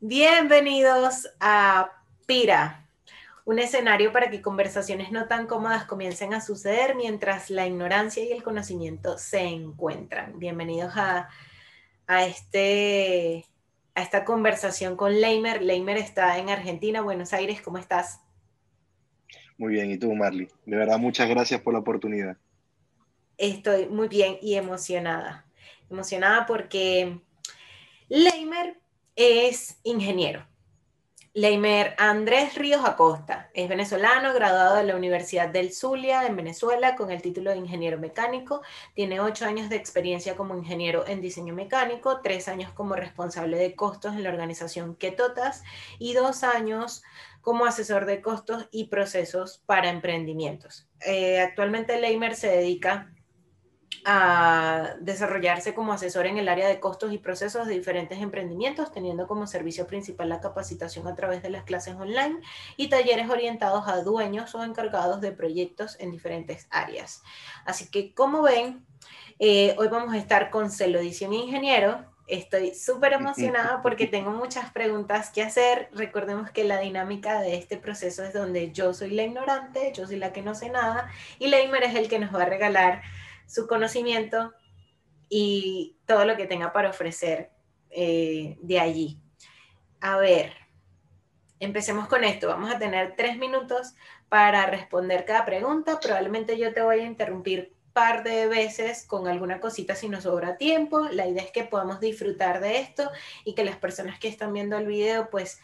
Bienvenidos a Pira, un escenario para que conversaciones no tan cómodas comiencen a suceder mientras la ignorancia y el conocimiento se encuentran. Bienvenidos a a esta conversación con Leimer. Leimer está en Argentina, Buenos Aires. ¿Cómo estás? Muy bien, ¿y tú, Marley? De verdad, muchas gracias por la oportunidad. Estoy muy bien y emocionada. Emocionada porque Leimer es ingeniero. Leimer Andrés Ríos Acosta es venezolano, graduado de la Universidad del Zulia en Venezuela con el título de ingeniero mecánico. Tiene 8 años de experiencia como ingeniero en diseño mecánico, 3 años como responsable de costos en la organización Quetotas y 2 años como asesor de costos y procesos para emprendimientos. Actualmente Leimer se dedica a desarrollarse como asesor en el área de costos y procesos de diferentes emprendimientos, teniendo como servicio principal la capacitación a través de las clases online y talleres orientados a dueños o encargados de proyectos en diferentes áreas. Así que, como ven, hoy vamos a estar con Celodición Ingeniero. Estoy súper emocionada porque tengo muchas preguntas que hacer. Recordemos que la dinámica de este proceso es donde yo soy la ignorante, yo soy la que no sé nada, y Leimer es el que nos va a regalar su conocimiento y todo lo que tenga para ofrecer de allí. A ver, empecemos con esto. Vamos a tener 3 minutos para responder cada pregunta. Probablemente yo te voy a interrumpir par de veces con alguna cosita si nos sobra tiempo. La idea es que podamos disfrutar de esto y que las personas que están viendo el video pues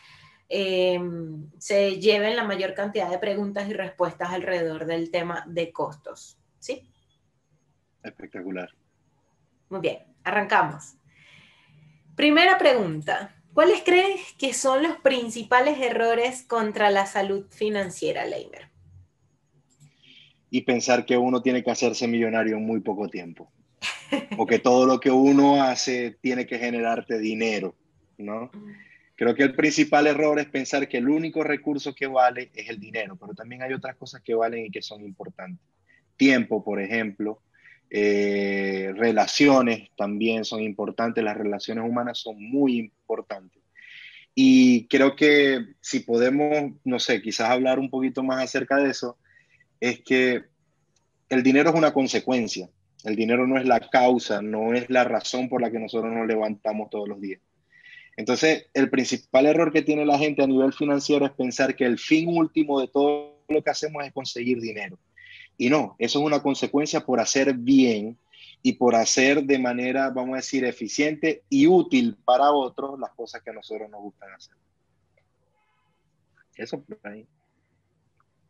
se lleven la mayor cantidad de preguntas y respuestas alrededor del tema de costos. ¿Sí? Espectacular. Muy bien, arrancamos. Primera pregunta. ¿Cuáles crees que son los principales errores contra la salud financiera, Leimer? Y pensar que uno tiene que hacerse millonario en muy poco tiempo, o que todo lo que uno hace tiene que generarte dinero, ¿no? Creo que el principal error es pensar que el único recurso que vale es el dinero, pero también hay otras cosas que valen y que son importantes. Tiempo, por ejemplo, relaciones también son importantes, las relaciones humanas son muy importantes. Y creo que si podemos, no sé, quizás hablar un poquito más acerca de eso, es que el dinero es una consecuencia. El dinero no es la causa, no es la razón por la que nosotros nos levantamos todos los días. Entonces, el principal error que tiene la gente a nivel financiero es pensar que el fin último de todo lo que hacemos es conseguir dinero. Y no, eso es una consecuencia por hacer bien y por hacer de manera, vamos a decir, eficiente y útil para otros las cosas que a nosotros nos gustan hacer. Eso por ahí.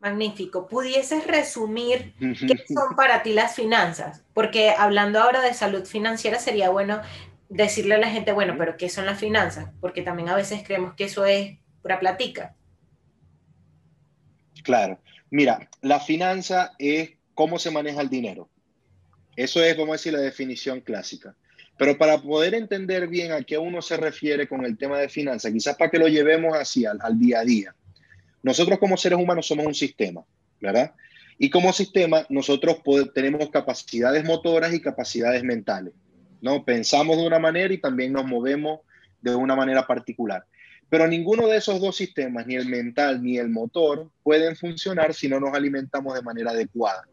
Magnífico. ¿Pudieses resumir qué son para ti las finanzas? Porque hablando ahora de salud financiera sería bueno decirle a la gente, bueno, pero ¿qué son las finanzas? Porque también a veces creemos que eso es pura platica. Claro. Mira, la finanza es cómo se maneja el dinero. Eso es, vamos a decir, la definición clásica. Pero para poder entender bien a qué uno se refiere con el tema de finanzas, quizás para que lo llevemos así al día a día. Nosotros como seres humanos somos un sistema, ¿verdad? Y como sistema nosotros tenemos capacidades motoras y capacidades mentales, ¿no? Pensamos de una manera y también nos movemos de una manera particular. Pero ninguno de esos dos sistemas, ni el mental ni el motor, pueden funcionar si no nos alimentamos de manera adecuada,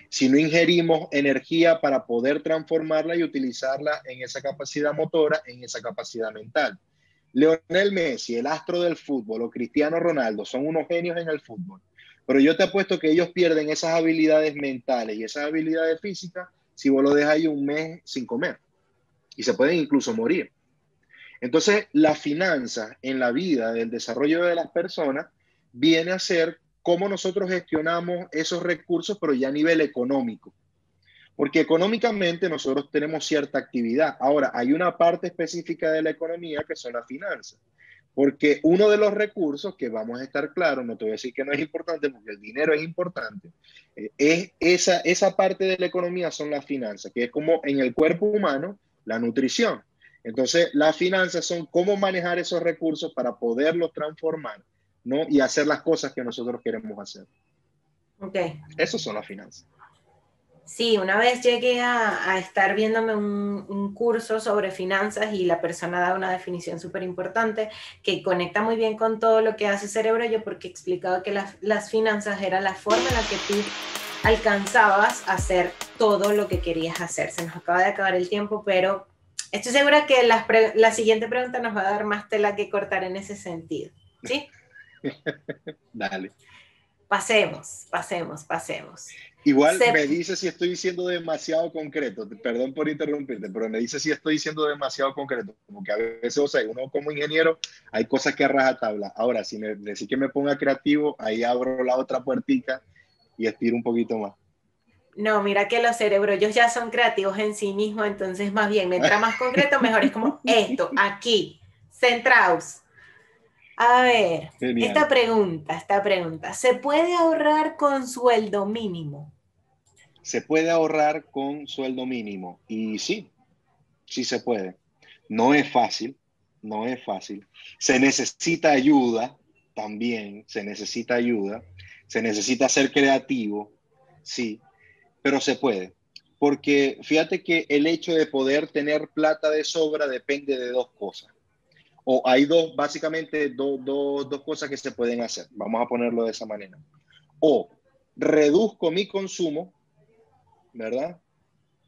si no ingerimos energía para poder transformarla y utilizarla en esa capacidad motora, en esa capacidad mental. Lionel Messi, el astro del fútbol, o Cristiano Ronaldo, son unos genios en el fútbol. Pero yo te apuesto que ellos pierden esas habilidades mentales y esas habilidades físicas si vos lo dejas ahí un mes sin comer. Y se pueden incluso morir. Entonces, la finanza en la vida del desarrollo de las personas viene a ser cómo nosotros gestionamos esos recursos, pero ya a nivel económico. Porque económicamente nosotros tenemos cierta actividad. Ahora, hay una parte específica de la economía que son las finanzas. Porque uno de los recursos, que vamos a estar claros, no te voy a decir que no es importante, porque el dinero es importante, es esa parte de la economía son las finanzas, que es como en el cuerpo humano, la nutrición. Entonces, las finanzas son cómo manejar esos recursos para poderlos transformar, ¿no? Y hacer las cosas que nosotros queremos hacer. Ok. Eso son las finanzas. Sí, una vez llegué a estar viéndome un curso sobre finanzas y la persona da una definición súper importante que conecta muy bien con todo lo que hace Cerebro Yo, porque explicaba que las finanzas era la forma en la que tú alcanzabas a hacer todo lo que querías hacer. Se nos acaba de acabar el tiempo, pero estoy segura que la siguiente pregunta nos va a dar más tela que cortar en ese sentido. ¿Sí? Dale. Pasemos, pasemos, pasemos. Igual Se, me dice si estoy siendo demasiado concreto, perdón por interrumpirte, pero me dice si estoy siendo demasiado concreto, porque a veces, o sea, uno como ingeniero hay cosas que a rajatabla. Ahora, si me decís que me ponga creativo, ahí abro la otra puertica y estiro un poquito más. No, mira que los cerebros ya son creativos en sí mismos, entonces más bien, mientras más concreto, mejor es como esto, aquí, centraos. A ver, Genial. esta pregunta, ¿se puede ahorrar con sueldo mínimo? Se puede ahorrar con sueldo mínimo y sí, sí se puede. No es fácil, no es fácil. Se necesita ayuda también, se necesita ayuda, se necesita ser creativo, sí, pero se puede. Porque fíjate que el hecho de poder tener plata de sobra depende de dos cosas. O hay dos, básicamente dos cosas que se pueden hacer. Vamos a ponerlo de esa manera. O reduzco mi consumo, ¿verdad?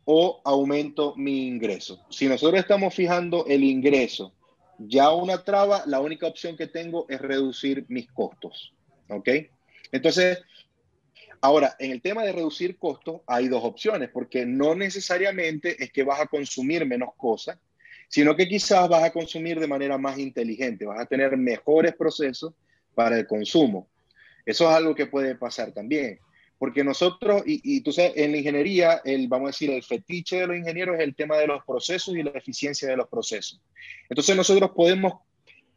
O aumento mi ingreso. Si nosotros estamos fijando el ingreso, ya una traba, la única opción que tengo es reducir mis costos. ¿Ok? Entonces, ahora, en el tema de reducir costos, hay dos opciones, porque no necesariamente es que vas a consumir menos cosas, sino que quizás vas a consumir de manera más inteligente, vas a tener mejores procesos para el consumo. Eso es algo que puede pasar también. Porque nosotros, y tú sabes, en la ingeniería, vamos a decir, el fetiche de los ingenieros es el tema de los procesos y la eficiencia de los procesos. Entonces nosotros podemos,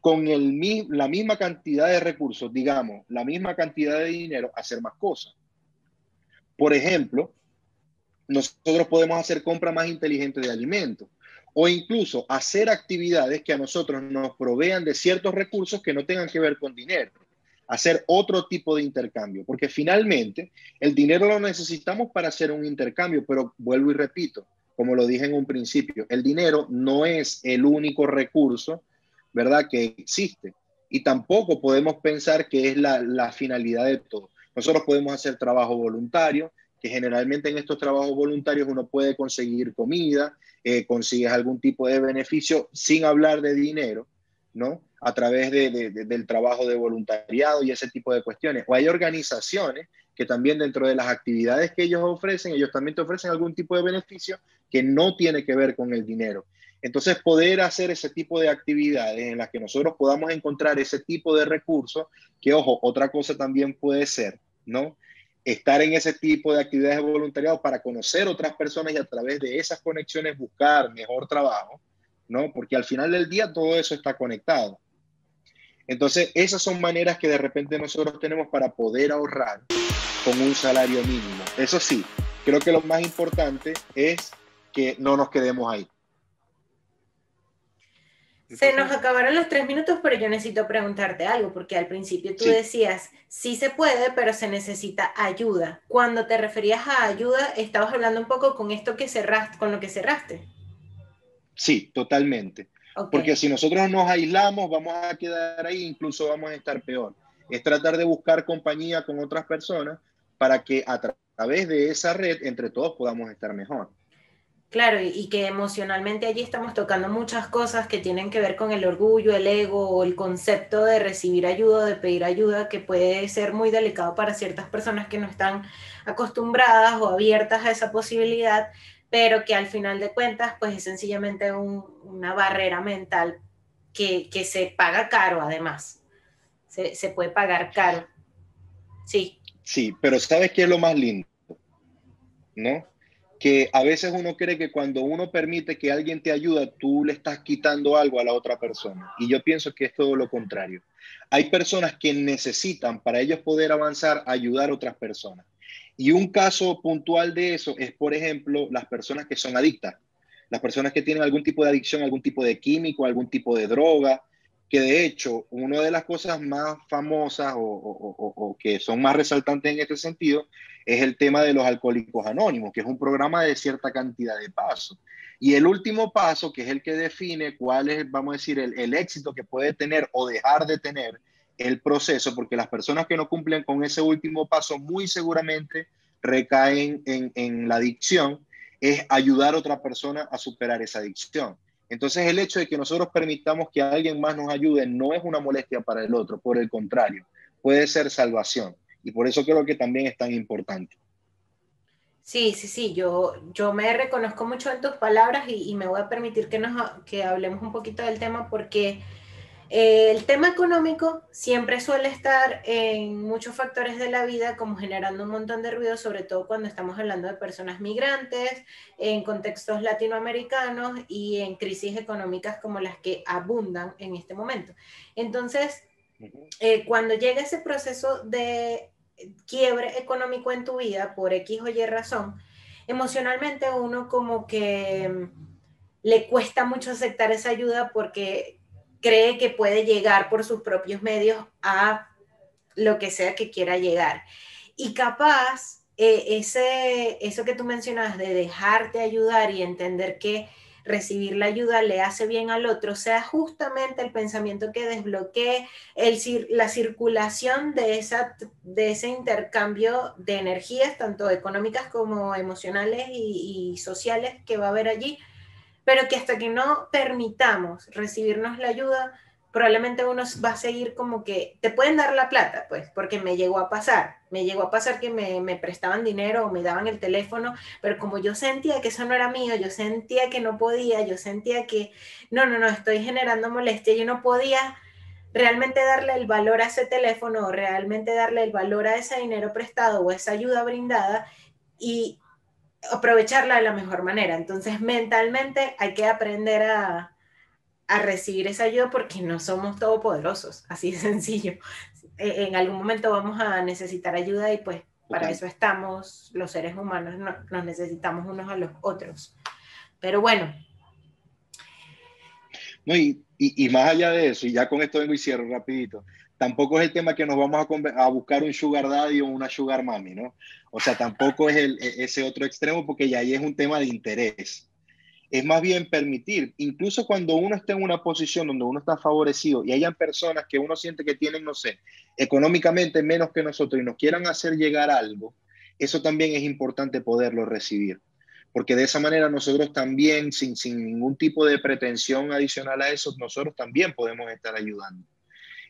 con la misma cantidad de recursos, digamos, la misma cantidad de dinero, hacer más cosas. Por ejemplo, nosotros podemos hacer compras más inteligentes de alimentos o incluso hacer actividades que a nosotros nos provean de ciertos recursos que no tengan que ver con dinero. Hacer otro tipo de intercambio, porque finalmente el dinero lo necesitamos para hacer un intercambio, pero vuelvo y repito, como lo dije en un principio, el dinero no es el único recurso, ¿verdad?, que existe. Y tampoco podemos pensar que es la finalidad de todo. Nosotros podemos hacer trabajo voluntario, que generalmente en estos trabajos voluntarios uno puede conseguir comida, consigues algún tipo de beneficio sin hablar de dinero, ¿no? A través del trabajo de voluntariado y ese tipo de cuestiones. O hay organizaciones que también dentro de las actividades que ellos ofrecen, ellos también te ofrecen algún tipo de beneficio que no tiene que ver con el dinero. Entonces, poder hacer ese tipo de actividades en las que nosotros podamos encontrar ese tipo de recursos, que ojo, otra cosa también puede ser, ¿no? Estar en ese tipo de actividades de voluntariado para conocer otras personas y a través de esas conexiones buscar mejor trabajo, ¿no? Porque al final del día todo eso está conectado. Entonces, esas son maneras que de repente nosotros tenemos para poder ahorrar con un salario mínimo. Eso sí, creo que lo más importante es que no nos quedemos ahí. Se nos acabaron los 3 minutos, pero yo necesito preguntarte algo, porque al principio tú Sí, decías, sí se puede, pero se necesita ayuda. Cuando te referías a ayuda, estabas hablando un poco con esto que cerraste, con lo que cerraste. sí, totalmente. Ok. Porque si nosotros nos aislamos, vamos a quedar ahí, incluso vamos a estar peor. Es tratar de buscar compañía con otras personas para que a través de esa red, entre todos, podamos estar mejor. Claro, y que emocionalmente allí estamos tocando muchas cosas que tienen que ver con el orgullo, el ego o el concepto de recibir ayuda, de pedir ayuda, que puede ser muy delicado para ciertas personas que no están acostumbradas o abiertas a esa posibilidad, pero que al final de cuentas, pues es sencillamente una barrera mental que se paga caro además. Se puede pagar caro. Sí, Sí, pero ¿sabes qué es lo más lindo? ¿No? Que a veces uno cree que cuando uno permite que alguien te ayuda, tú le estás quitando algo a la otra persona. Y yo pienso que es todo lo contrario. Hay personas que necesitan, para ellos poder avanzar, ayudar a otras personas. Y un caso puntual de eso es, por ejemplo, las personas que son adictas, las personas que tienen algún tipo de adicción, algún tipo de químico, algún tipo de droga, que de hecho, una de las cosas más famosas o que son más resaltantes en este sentido es el tema de los alcohólicos anónimos, que es un programa de cierta cantidad de pasos. Y el último paso, que es el que define cuál es, vamos a decir, el éxito que puede tener o dejar de tener el proceso, porque las personas que no cumplen con ese último paso muy seguramente recaen en la adicción, es ayudar a otra persona a superar esa adicción. Entonces el hecho de que nosotros permitamos que alguien más nos ayude no es una molestia para el otro, por el contrario, puede ser salvación. Y por eso creo que también es tan importante. Sí, sí, sí, yo me reconozco mucho en tus palabras y me voy a permitir que hablemos un poquito del tema porque el tema económico siempre suele estar en muchos factores de la vida como generando un montón de ruido, sobre todo cuando estamos hablando de personas migrantes, en contextos latinoamericanos y en crisis económicas como las que abundan en este momento. Entonces, cuando llega ese proceso de quiebre económico en tu vida por X o Y razón, emocionalmente uno como que le cuesta mucho aceptar esa ayuda porque cree que puede llegar por sus propios medios a lo que sea que quiera llegar. Y capaz, eso que tú mencionas de dejarte ayudar y entender que recibir la ayuda le hace bien al otro, sea justamente el pensamiento que desbloquee la circulación de ese intercambio de energías, tanto económicas como emocionales y sociales que va a haber allí, pero que hasta que no permitamos recibirnos la ayuda, probablemente uno va a seguir como que te pueden dar la plata, pues, porque me llegó a pasar que me prestaban dinero o me daban el teléfono, pero como yo sentía que eso no era mío, yo sentía que no podía, yo sentía que no, estoy generando molestia, yo no podía realmente darle el valor a ese teléfono o realmente darle el valor a ese dinero prestado o esa ayuda brindada y aprovecharla de la mejor manera. Entonces, mentalmente hay que aprender a recibir esa ayuda porque no somos todopoderosos, así de sencillo. En algún momento vamos a necesitar ayuda y pues para Total. eso estamos los seres humanos, nos necesitamos unos a los otros. Pero bueno. No, y más allá de eso, y ya con esto vengo y cierro rapidito, tampoco es el tema que nos vamos a buscar un sugar daddy o una sugar mami, ¿no? O sea, tampoco es ese otro extremo porque ya ahí es un tema de interés. Es más bien permitir, incluso cuando uno está en una posición donde uno está favorecido y hayan personas que uno siente que tienen, no sé, económicamente menos que nosotros y nos quieran hacer llegar algo, eso también es importante poderlo recibir. Porque de esa manera nosotros también, sin ningún tipo de pretensión adicional a eso, nosotros también podemos estar ayudando.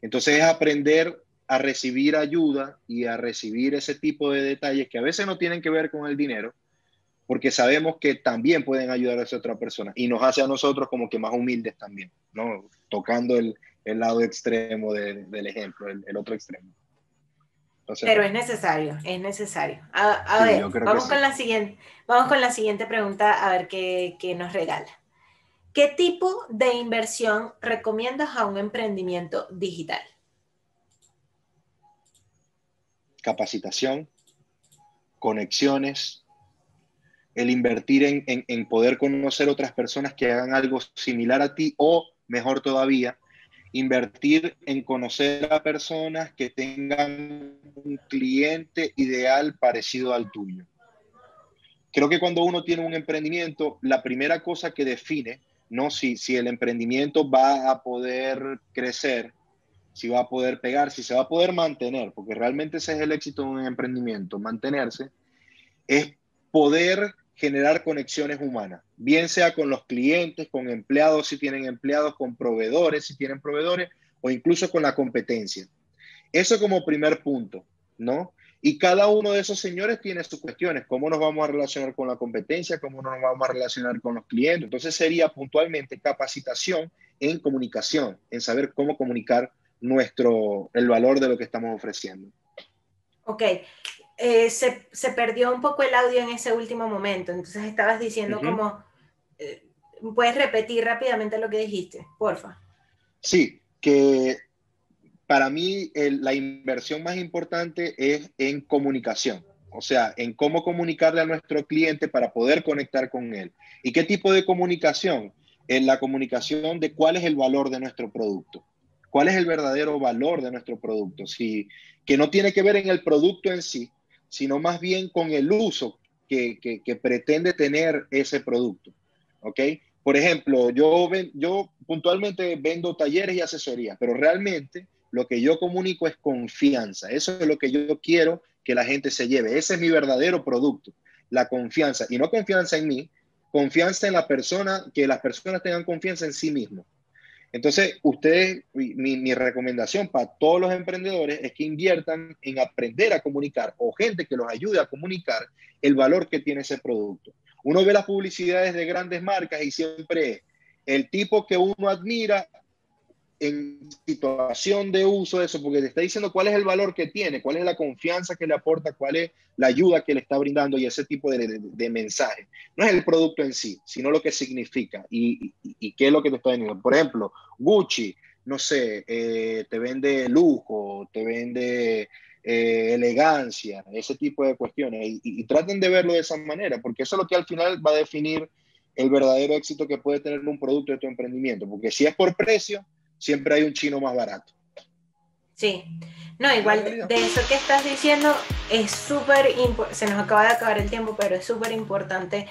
Entonces es aprender a recibir ayuda y a recibir ese tipo de detalles que a veces no tienen que ver con el dinero, porque sabemos que también pueden ayudar a esa otra persona y nos hace a nosotros como que más humildes también, ¿no? Tocando el lado extremo del ejemplo, el otro extremo. Entonces, Pero bueno, es necesario, es necesario. A sí, yo ver, creo que sí. vamos con la siguiente pregunta a ver qué nos regala. ¿Qué tipo de inversión recomiendas a un emprendimiento digital? Capacitación, conexiones, el invertir en poder conocer otras personas que hagan algo similar a ti o, mejor todavía, invertir en conocer a personas que tengan un cliente ideal parecido al tuyo. Creo que cuando uno tiene un emprendimiento, la primera cosa que define, ¿no? Si el emprendimiento va a poder crecer, si va a poder pegar, si se va a poder mantener, porque realmente ese es el éxito de un emprendimiento, mantenerse, es poder generar conexiones humanas, bien sea con los clientes, con empleados si tienen empleados, con proveedores si tienen proveedores, o incluso con la competencia. Eso como primer punto, ¿no? Y cada uno de esos señores tiene sus cuestiones, cómo nos vamos a relacionar con la competencia, cómo nos vamos a relacionar con los clientes. Entonces sería puntualmente capacitación en comunicación, en saber cómo comunicar el valor de lo que estamos ofreciendo. Ok, se perdió un poco el audio en ese último momento, entonces estabas diciendo como, eh, ¿puedes repetir rápidamente lo que dijiste, porfa? Sí, que para mí la inversión más importante es en comunicación, o sea, en cómo comunicarle a nuestro cliente para poder conectar con él. ¿Y qué tipo de comunicación? En la comunicación de cuál es el valor de nuestro producto. cuál es el verdadero valor de nuestro producto, que no tiene que ver en el producto en sí, sino más bien con el uso que pretende tener ese producto. ¿Ok? Por ejemplo, yo puntualmente vendo talleres y asesorías, pero realmente lo que yo comunico es confianza. Eso es lo que yo quiero que la gente se lleve. Ese es mi verdadero producto, la confianza. Y no confianza en mí, confianza en la persona, que las personas tengan confianza en sí mismos. Entonces, ustedes, mi recomendación para todos los emprendedores es que inviertan en aprender a comunicar o gente que los ayude a comunicar el valor que tiene ese producto. Uno ve las publicidades de grandes marcas y siempre es el tipo que uno admira en situación de uso de eso, porque te está diciendo cuál es el valor que tiene, cuál es la confianza que le aporta, cuál es la ayuda que le está brindando y ese tipo de mensaje. No es el producto en sí, sino lo que significa y qué es lo que te está vendiendo. Por ejemplo, Gucci, no sé, te vende lujo, te vende elegancia, ese tipo de cuestiones. Y traten de verlo de esa manera, porque eso es lo que al final va a definir el verdadero éxito que puede tener un producto de tu emprendimiento. Porque si es por precio, siempre hay un chino más barato. Sí, no, igual de eso que estás diciendo es súper importante, se nos acaba de acabar el tiempo, pero es súper importante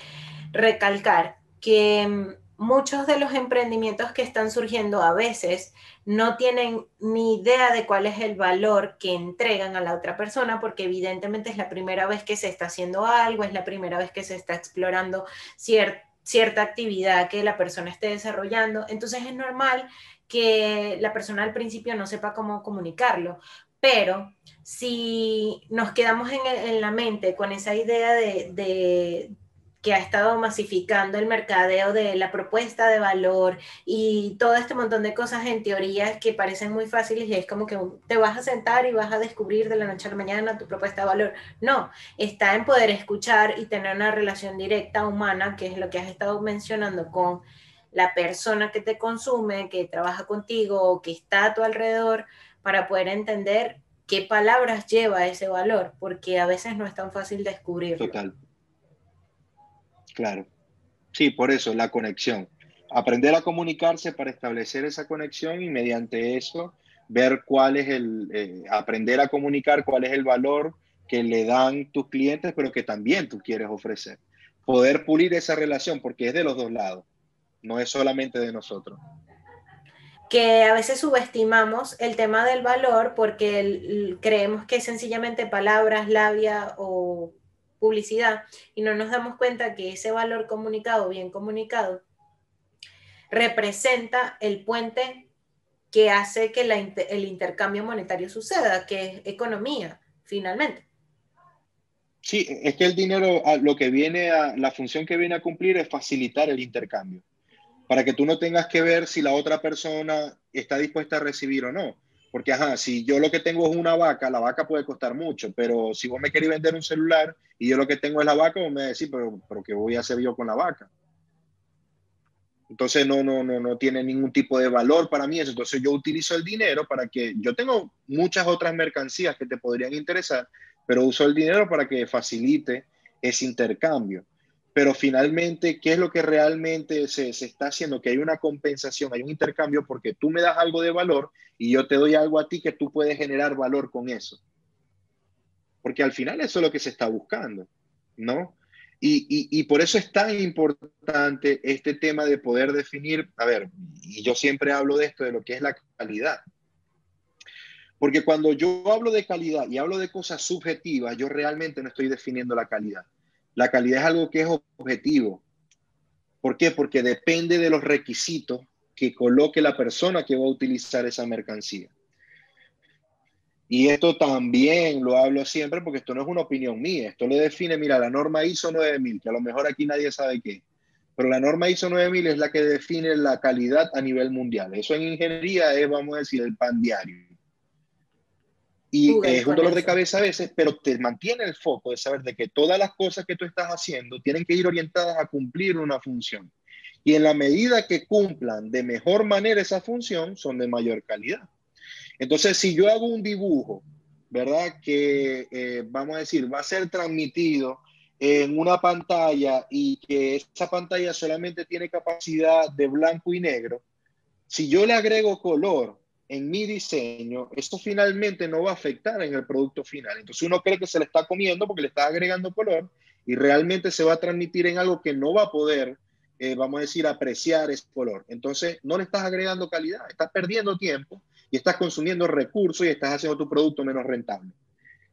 recalcar que muchos de los emprendimientos que están surgiendo a veces no tienen ni idea de cuál es el valor que entregan a la otra persona, porque evidentemente es la primera vez que se está haciendo algo, es la primera vez que se está explorando cierta actividad que la persona esté desarrollando, entonces es normal que la persona al principio no sepa cómo comunicarlo, pero si nos quedamos en la mente con esa idea de que ha estado masificando el mercadeo de la propuesta de valor y todo este montón de cosas en teoría que parecen muy fáciles y es como que te vas a sentar y vas a descubrir de la noche a la mañana tu propuesta de valor. No, está en poder escuchar y tener una relación directa humana, que es lo que has estado mencionando con la persona que te consume, que trabaja contigo o que está a tu alrededor, para poder entender qué palabras lleva ese valor, porque a veces no es tan fácil descubrirlo. Total, claro. Sí, por eso, la conexión. Aprender a comunicarse para establecer esa conexión y mediante eso ver cuál es aprender a comunicar cuál es el valor que le dan tus clientes, pero que también tú quieres ofrecer. Poder pulir esa relación porque es de los dos lados, no es solamente de nosotros. Que a veces subestimamos el tema del valor porque creemos que es sencillamente palabras, labia o publicidad y no nos damos cuenta que ese valor comunicado, bien comunicado, representa el puente que hace que el intercambio monetario suceda, que es economía, finalmente. Sí, es que el dinero, la función que viene a cumplir es facilitar el intercambio, para que tú no tengas que ver si la otra persona está dispuesta a recibir o no. Porque, ajá, si yo lo que tengo es una vaca, la vaca puede costar mucho, pero si vos me querés vender un celular y yo lo que tengo es la vaca, vos me decís, pero ¿qué voy a hacer yo con la vaca? Entonces no tiene ningún tipo de valor para mí eso. Entonces yo utilizo el dinero para que, yo tengo muchas otras mercancías que te podrían interesar, pero uso el dinero para que facilite ese intercambio. Pero finalmente, ¿qué es lo que realmente se está haciendo? Que hay una compensación, hay un intercambio porque tú me das algo de valor y yo te doy algo a ti que tú puedes generar valor con eso. Porque al final eso es lo que se está buscando, ¿no? Y por eso es tan importante este tema de poder definir, a ver, y yo siempre hablo de esto, de lo que es la calidad. Porque cuando yo hablo de calidad y hablo de cosas subjetivas, yo realmente no estoy definiendo la calidad. La calidad es algo que es objetivo. ¿Por qué? Porque depende de los requisitos que coloque la persona que va a utilizar esa mercancía. Y esto también lo hablo siempre porque esto no es una opinión mía, esto lo define, mira, la norma ISO 9000, que a lo mejor aquí nadie sabe qué, pero la norma ISO 9000 es la que define la calidad a nivel mundial. Eso en ingeniería es, vamos a decir, el pan diario. Y Google es un con dolor de eso. cabeza a veces, pero te mantiene el foco de saber de que todas las cosas que tú estás haciendo tienen que ir orientadas a cumplir una función. Y en la medida que cumplan de mejor manera esa función, son de mayor calidad. Entonces, si yo hago un dibujo, ¿verdad? Que vamos a decir, va a ser transmitido en una pantalla y que esa pantalla solamente tiene capacidad de blanco y negro, si yo le agrego color en mi diseño, eso finalmente no va a afectar en el producto final. Entonces uno cree que se le está comiendo porque le está agregando color y realmente se va a transmitir en algo que no va a poder, vamos a decir, apreciar ese color. Entonces no le estás agregando calidad, estás perdiendo tiempo y estás consumiendo recursos y estás haciendo tu producto menos rentable.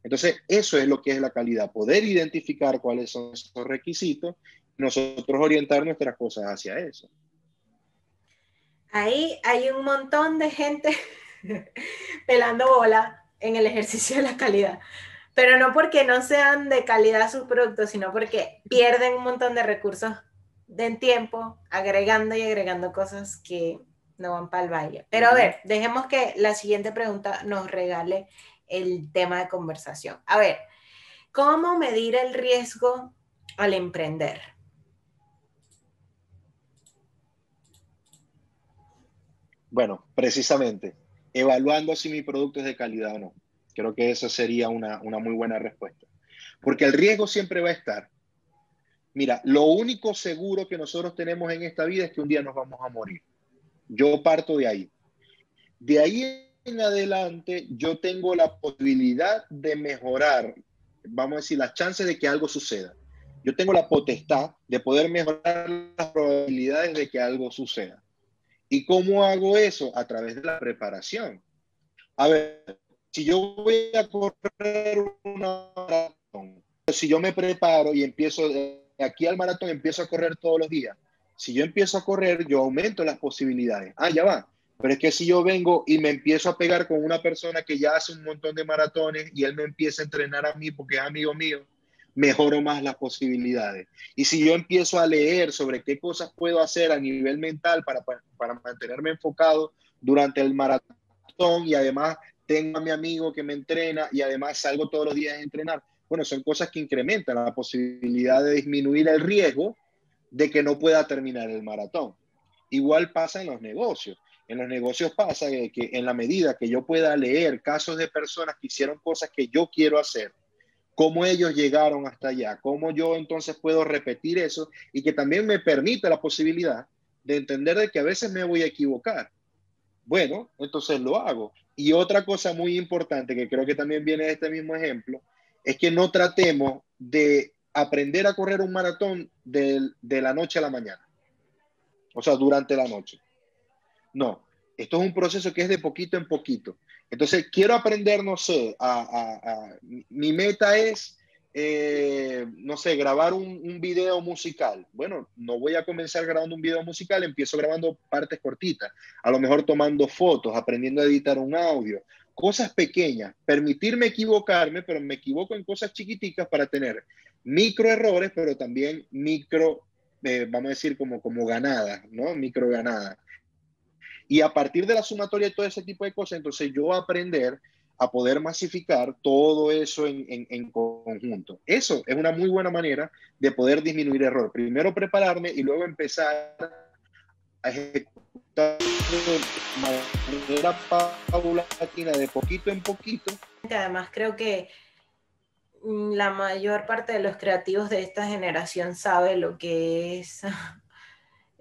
Entonces eso es lo que es la calidad, poder identificar cuáles son esos requisitos y nosotros orientar nuestras cosas hacia eso. Ahí hay un montón de gente pelando bola en el ejercicio de la calidad, pero no porque no sean de calidad sus productos, sino porque pierden un montón de recursos en tiempo, agregando y agregando cosas que no van para el baile. Pero a ver, dejemos que la siguiente pregunta nos regale el tema de conversación. A ver, ¿cómo medir el riesgo al emprender? Bueno, precisamente, evaluando si mi producto es de calidad o no. Creo que esa sería una muy buena respuesta. Porque el riesgo siempre va a estar. Mira, lo único seguro que nosotros tenemos en esta vida es que un día nos vamos a morir. Yo parto de ahí. De ahí en adelante, yo tengo la posibilidad de mejorar, vamos a decir, las chances de que algo suceda. Yo tengo la potestad de poder mejorar las probabilidades de que algo suceda. ¿Y cómo hago eso? A través de la preparación. A ver, si yo voy a correr una maratón, si yo me preparo y empiezo de aquí al maratón, empiezo a correr todos los días. Si yo empiezo a correr, yo aumento las posibilidades. Ah, ya va. Pero es que si yo vengo y me empiezo a pegar con una persona que ya hace un montón de maratones y él me empieza a entrenar a mí porque es amigo mío, mejoro más las posibilidades. Y si yo empiezo a leer sobre qué cosas puedo hacer a nivel mental para mantenerme enfocado durante el maratón y además tengo a mi amigo que me entrena y además salgo todos los días a entrenar, bueno, son cosas que incrementan la posibilidad de disminuir el riesgo de que no pueda terminar el maratón. Igual pasa en los negocios. En los negocios pasa que en la medida que yo pueda leer casos de personas que hicieron cosas que yo quiero hacer, cómo ellos llegaron hasta allá, cómo yo entonces puedo repetir eso y que también me permita la posibilidad de entender de que a veces me voy a equivocar. Bueno, entonces lo hago. Y otra cosa muy importante que creo que también viene de este mismo ejemplo es que no tratemos de aprender a correr un maratón de la noche a la mañana, o sea, durante la noche. No, esto es un proceso que es de poquito en poquito. Entonces, quiero aprender, no sé, mi meta es, no sé, grabar un video musical. Bueno, no voy a comenzar grabando un video musical, empiezo grabando partes cortitas, a lo mejor tomando fotos, aprendiendo a editar un audio, cosas pequeñas, permitirme equivocarme, pero me equivoco en cosas chiquiticas para tener micro errores, pero también micro, vamos a decir, como ganadas, ¿no? Micro ganadas. Y a partir de la sumatoria de todo ese tipo de cosas, entonces yo aprender a poder masificar todo eso en conjunto. Eso es una muy buena manera de poder disminuir error. Primero prepararme y luego empezar a ejecutar de manera paulatina, de poquito en poquito. Además, creo que la mayor parte de los creativos de esta generación sabe lo que es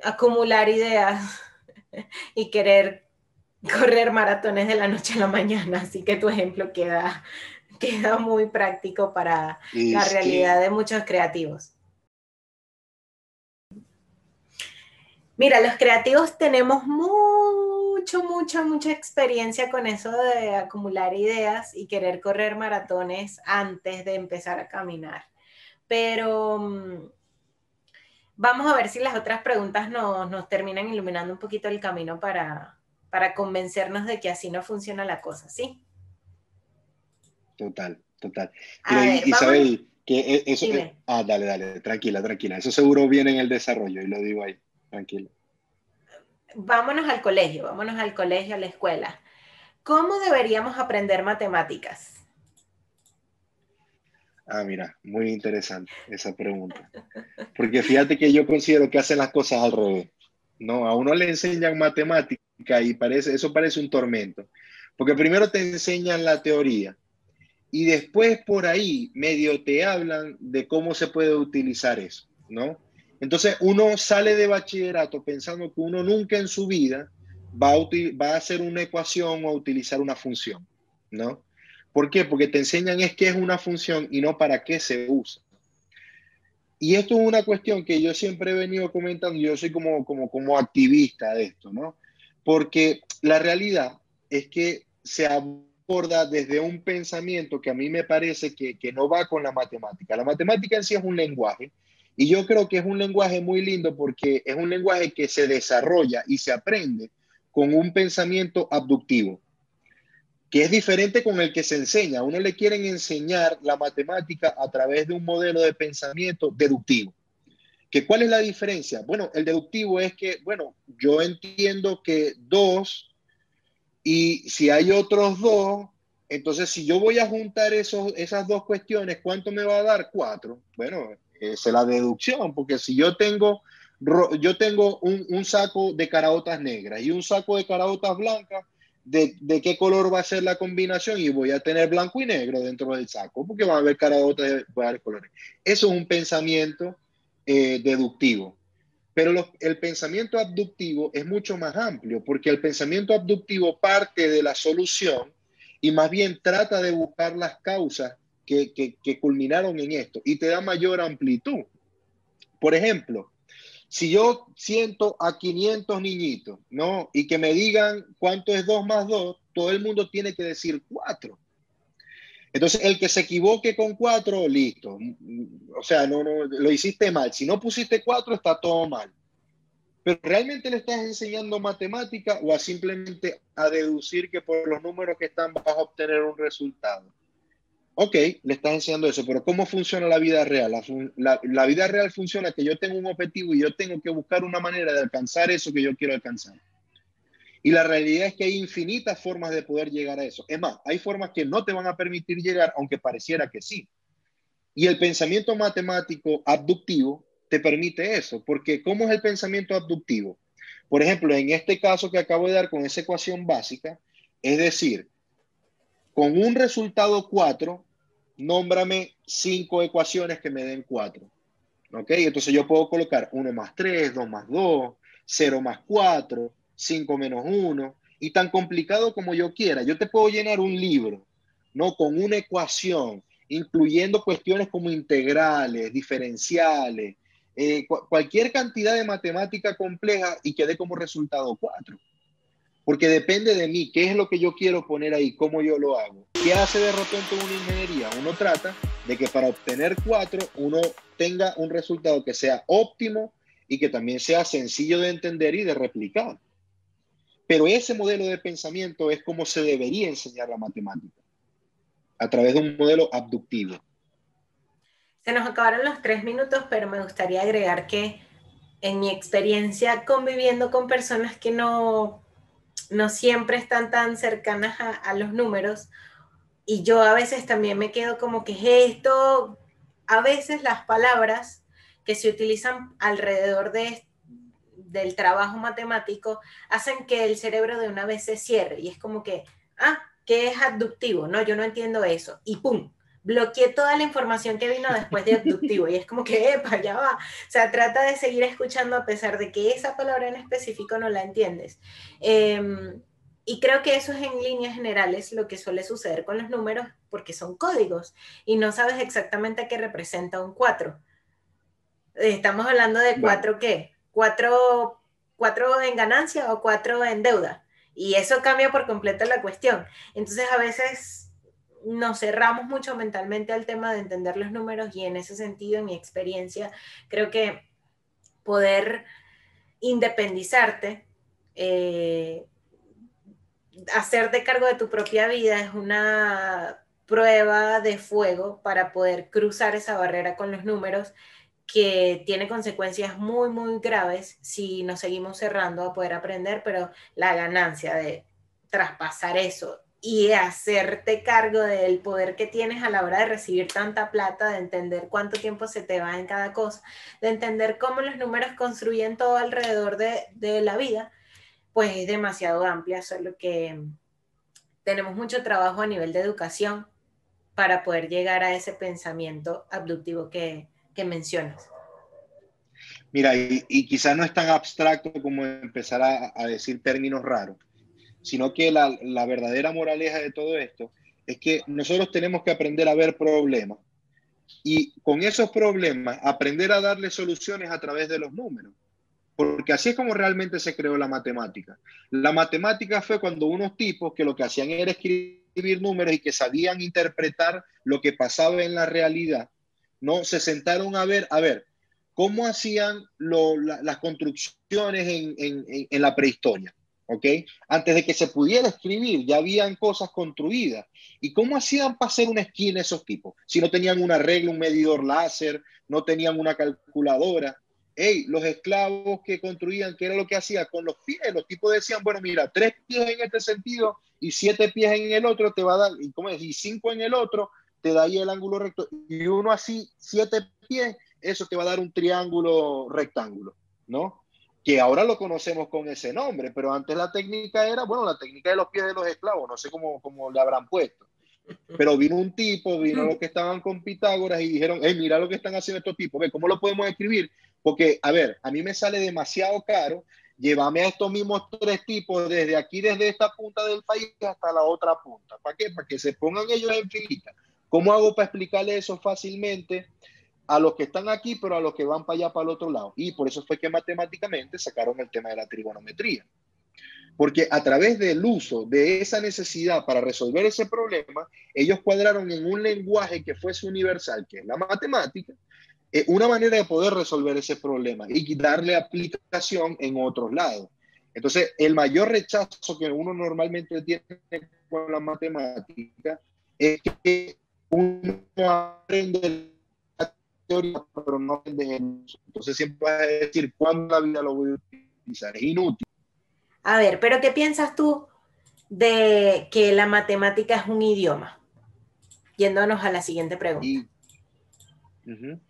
acumular ideas y querer correr maratones de la noche a la mañana, así que tu ejemplo queda muy práctico para Y la realidad sí, de muchos creativos. Mira, los creativos tenemos mucha experiencia con eso de acumular ideas y querer correr maratones antes de empezar a caminar. Pero vamos a ver si las otras preguntas nos terminan iluminando un poquito el camino para convencernos de que así no funciona la cosa, ¿sí? total, total. Mira, A ver, vámonos. Isabel, que eso, Dime. dale, tranquila, tranquila. Eso seguro viene en el desarrollo y lo digo ahí, tranquilo. Vámonos al colegio, a la escuela. ¿Cómo deberíamos aprender matemáticas? Ah, mira, muy interesante esa pregunta. Porque fíjate que yo considero que hacen las cosas al revés. No, a uno le enseñan matemática y eso parece un tormento. Porque primero te enseñan la teoría y después por ahí medio te hablan de cómo se puede utilizar eso, ¿no? Entonces uno sale de bachillerato pensando que uno nunca en su vida va a hacer una ecuación o a utilizar una función, ¿no? ¿Por qué? Porque te enseñan es qué es una función y no para qué se usa. Y esto es una cuestión que yo siempre he venido comentando, yo soy como activista de esto, ¿no? Porque la realidad es que se aborda desde un pensamiento que a mí me parece que no va con la matemática. La matemática en sí es un lenguaje, y yo creo que es un lenguaje muy lindo porque es un lenguaje que se desarrolla y se aprende con un pensamiento abductivo, que es diferente con el que se enseña. A uno le quieren enseñar la matemática a través de un modelo de pensamiento deductivo. ¿Que ¿Cuál es la diferencia? Bueno, el deductivo es que, bueno, yo entiendo que dos, y si hay otros dos, entonces si yo voy a juntar esas dos cuestiones, ¿cuánto me va a dar? Cuatro. Bueno, esa es la deducción, porque si yo tengo un saco de caraotas negras y un saco de caraotas blancas, ¿de qué color va a ser la combinación? Y voy a tener blanco y negro dentro del saco, porque van a haber caraotas de varios colores. Eso es un pensamiento deductivo. Pero el pensamiento abductivo es mucho más amplio, porque el pensamiento abductivo parte de la solución y más bien trata de buscar las causas que culminaron en esto y te da mayor amplitud. Por ejemplo, si yo siento a 500 niñitos, ¿no? Y que me digan cuánto es 2 más 2, todo el mundo tiene que decir 4. Entonces, el que se equivoque con 4, listo. O sea, no, lo hiciste mal. Si no pusiste 4, está todo mal. Pero ¿realmente le estás enseñando matemática o a simplemente a deducir que por los números que están vas a obtener un resultado? Ok, le estás enseñando eso, pero ¿cómo funciona la vida real? La vida real funciona que yo tengo un objetivo y yo tengo que buscar una manera de alcanzar eso que yo quiero alcanzar. Y la realidad es que hay infinitas formas de poder llegar a eso. Es más, hay formas que no te van a permitir llegar, aunque pareciera que sí. Y el pensamiento matemático abductivo te permite eso, porque ¿cómo es el pensamiento abductivo? Por ejemplo, en este caso que acabo de dar con esa ecuación básica, es decir, con un resultado 4, nómbrame 5 ecuaciones que me den 4. ¿Ok? Entonces yo puedo colocar 1 más 3, 2 más 2, 0 más 4, 5 menos 1, y tan complicado como yo quiera. Yo te puedo llenar un libro, ¿no? Con una ecuación, incluyendo cuestiones como integrales, diferenciales, cualquier cantidad de matemática compleja y que dé como resultado 4. Porque depende de mí, qué es lo que yo quiero poner ahí, cómo yo lo hago. ¿Qué hace de repente una ingeniería? Uno trata de que para obtener 4, uno tenga un resultado que sea óptimo y que también sea sencillo de entender y de replicar. Pero ese modelo de pensamiento es como se debería enseñar la matemática, a través de un modelo abductivo. Se nos acabaron los 3 minutos, pero me gustaría agregar que en mi experiencia conviviendo con personas que no siempre están tan cercanas a los números, y yo a veces también me quedo como que es esto, a veces las palabras que se utilizan alrededor del trabajo matemático hacen que el cerebro de una vez se cierre y es como que, ¿qué es abductivo? No, yo no entiendo eso. Y ¡pum! Bloqueé toda la información que vino después de abductivo y es como que, epa, ya va. O sea, trata de seguir escuchando a pesar de que esa palabra en específico no la entiendes. Y creo que eso es en líneas generales lo que suele suceder con los números porque son códigos y no sabes exactamente qué representa un 4. Estamos hablando de Bueno, 4, ¿qué? Cuatro en ganancia o 4 en deuda. Y eso cambia por completo la cuestión. Entonces a veces nos cerramos mucho mentalmente al tema de entender los números y en ese sentido, en mi experiencia, creo que poder independizarte, eh, hacerte cargo de tu propia vida es una prueba de fuego para poder cruzar esa barrera con los números que tiene consecuencias muy, muy graves si nos seguimos cerrando a poder aprender, pero la ganancia de traspasar eso y hacerte cargo del poder que tienes a la hora de recibir tanta plata, de entender cuánto tiempo se te va en cada cosa, de entender cómo los números construyen todo alrededor de la vida, pues es demasiado amplia, solo que tenemos mucho trabajo a nivel de educación para poder llegar a ese pensamiento abductivo que mencionas. Mira, y quizás no es tan abstracto como empezar a decir términos raros, sino que la verdadera moraleja de todo esto es que nosotros tenemos que aprender a ver problemas y con esos problemas aprender a darle soluciones a través de los números. Porque así es como realmente se creó la matemática. La matemática fue cuando unos tipos que lo que hacían era escribir números y que sabían interpretar lo que pasaba en la realidad, ¿no? Se sentaron a ver, cómo hacían las construcciones en la prehistoria, ¿ok? Antes de que se pudiera escribir, ya habían cosas construidas. ¿Y cómo hacían para hacer una esquina esos tipos? Si no tenían una regla, un medidor láser, no tenían una calculadora. Hey, los esclavos que construían, ¿qué era lo que hacían? Con los pies, los tipos decían, bueno, mira, 3 pies en este sentido y 7 pies en el otro te va a dar, y, ¿cómo es? Y 5 en el otro te da ahí el ángulo recto, y uno así, 7 pies, eso te va a dar un triángulo rectángulo, ¿no? Que ahora lo conocemos con ese nombre, pero antes la técnica era, bueno, la técnica de los pies de los esclavos, no sé cómo le habrán puesto. Pero vino un tipo, vino los que estaban con Pitágoras y dijeron, hey, mira lo que están haciendo estos tipos, ¿cómo lo podemos escribir? Porque, a ver, a mí me sale demasiado caro llévame a estos mismos 3 tipos desde aquí, desde esta punta del país hasta la otra punta. ¿Para qué? Para que se pongan ellos en filita. ¿Cómo hago para explicarle eso fácilmente a los que están aquí, pero a los que van para allá, para el otro lado? Y por eso fue que matemáticamente sacaron el tema de la trigonometría. Porque a través del uso de esa necesidad para resolver ese problema, ellos cuadraron en un lenguaje que fuese universal, que es la matemática, una manera de poder resolver ese problema y darle aplicación en otros lados. Entonces, el mayor rechazo que uno normalmente tiene con la matemática es que uno aprende la teoría, pero no aprende el uso. Entonces, siempre vas a decir, ¿cuándo la vida lo voy a utilizar? Es inútil. A ver, pero ¿qué piensas tú de que la matemática es un idioma? Yéndonos a la siguiente pregunta. Y, uh -huh.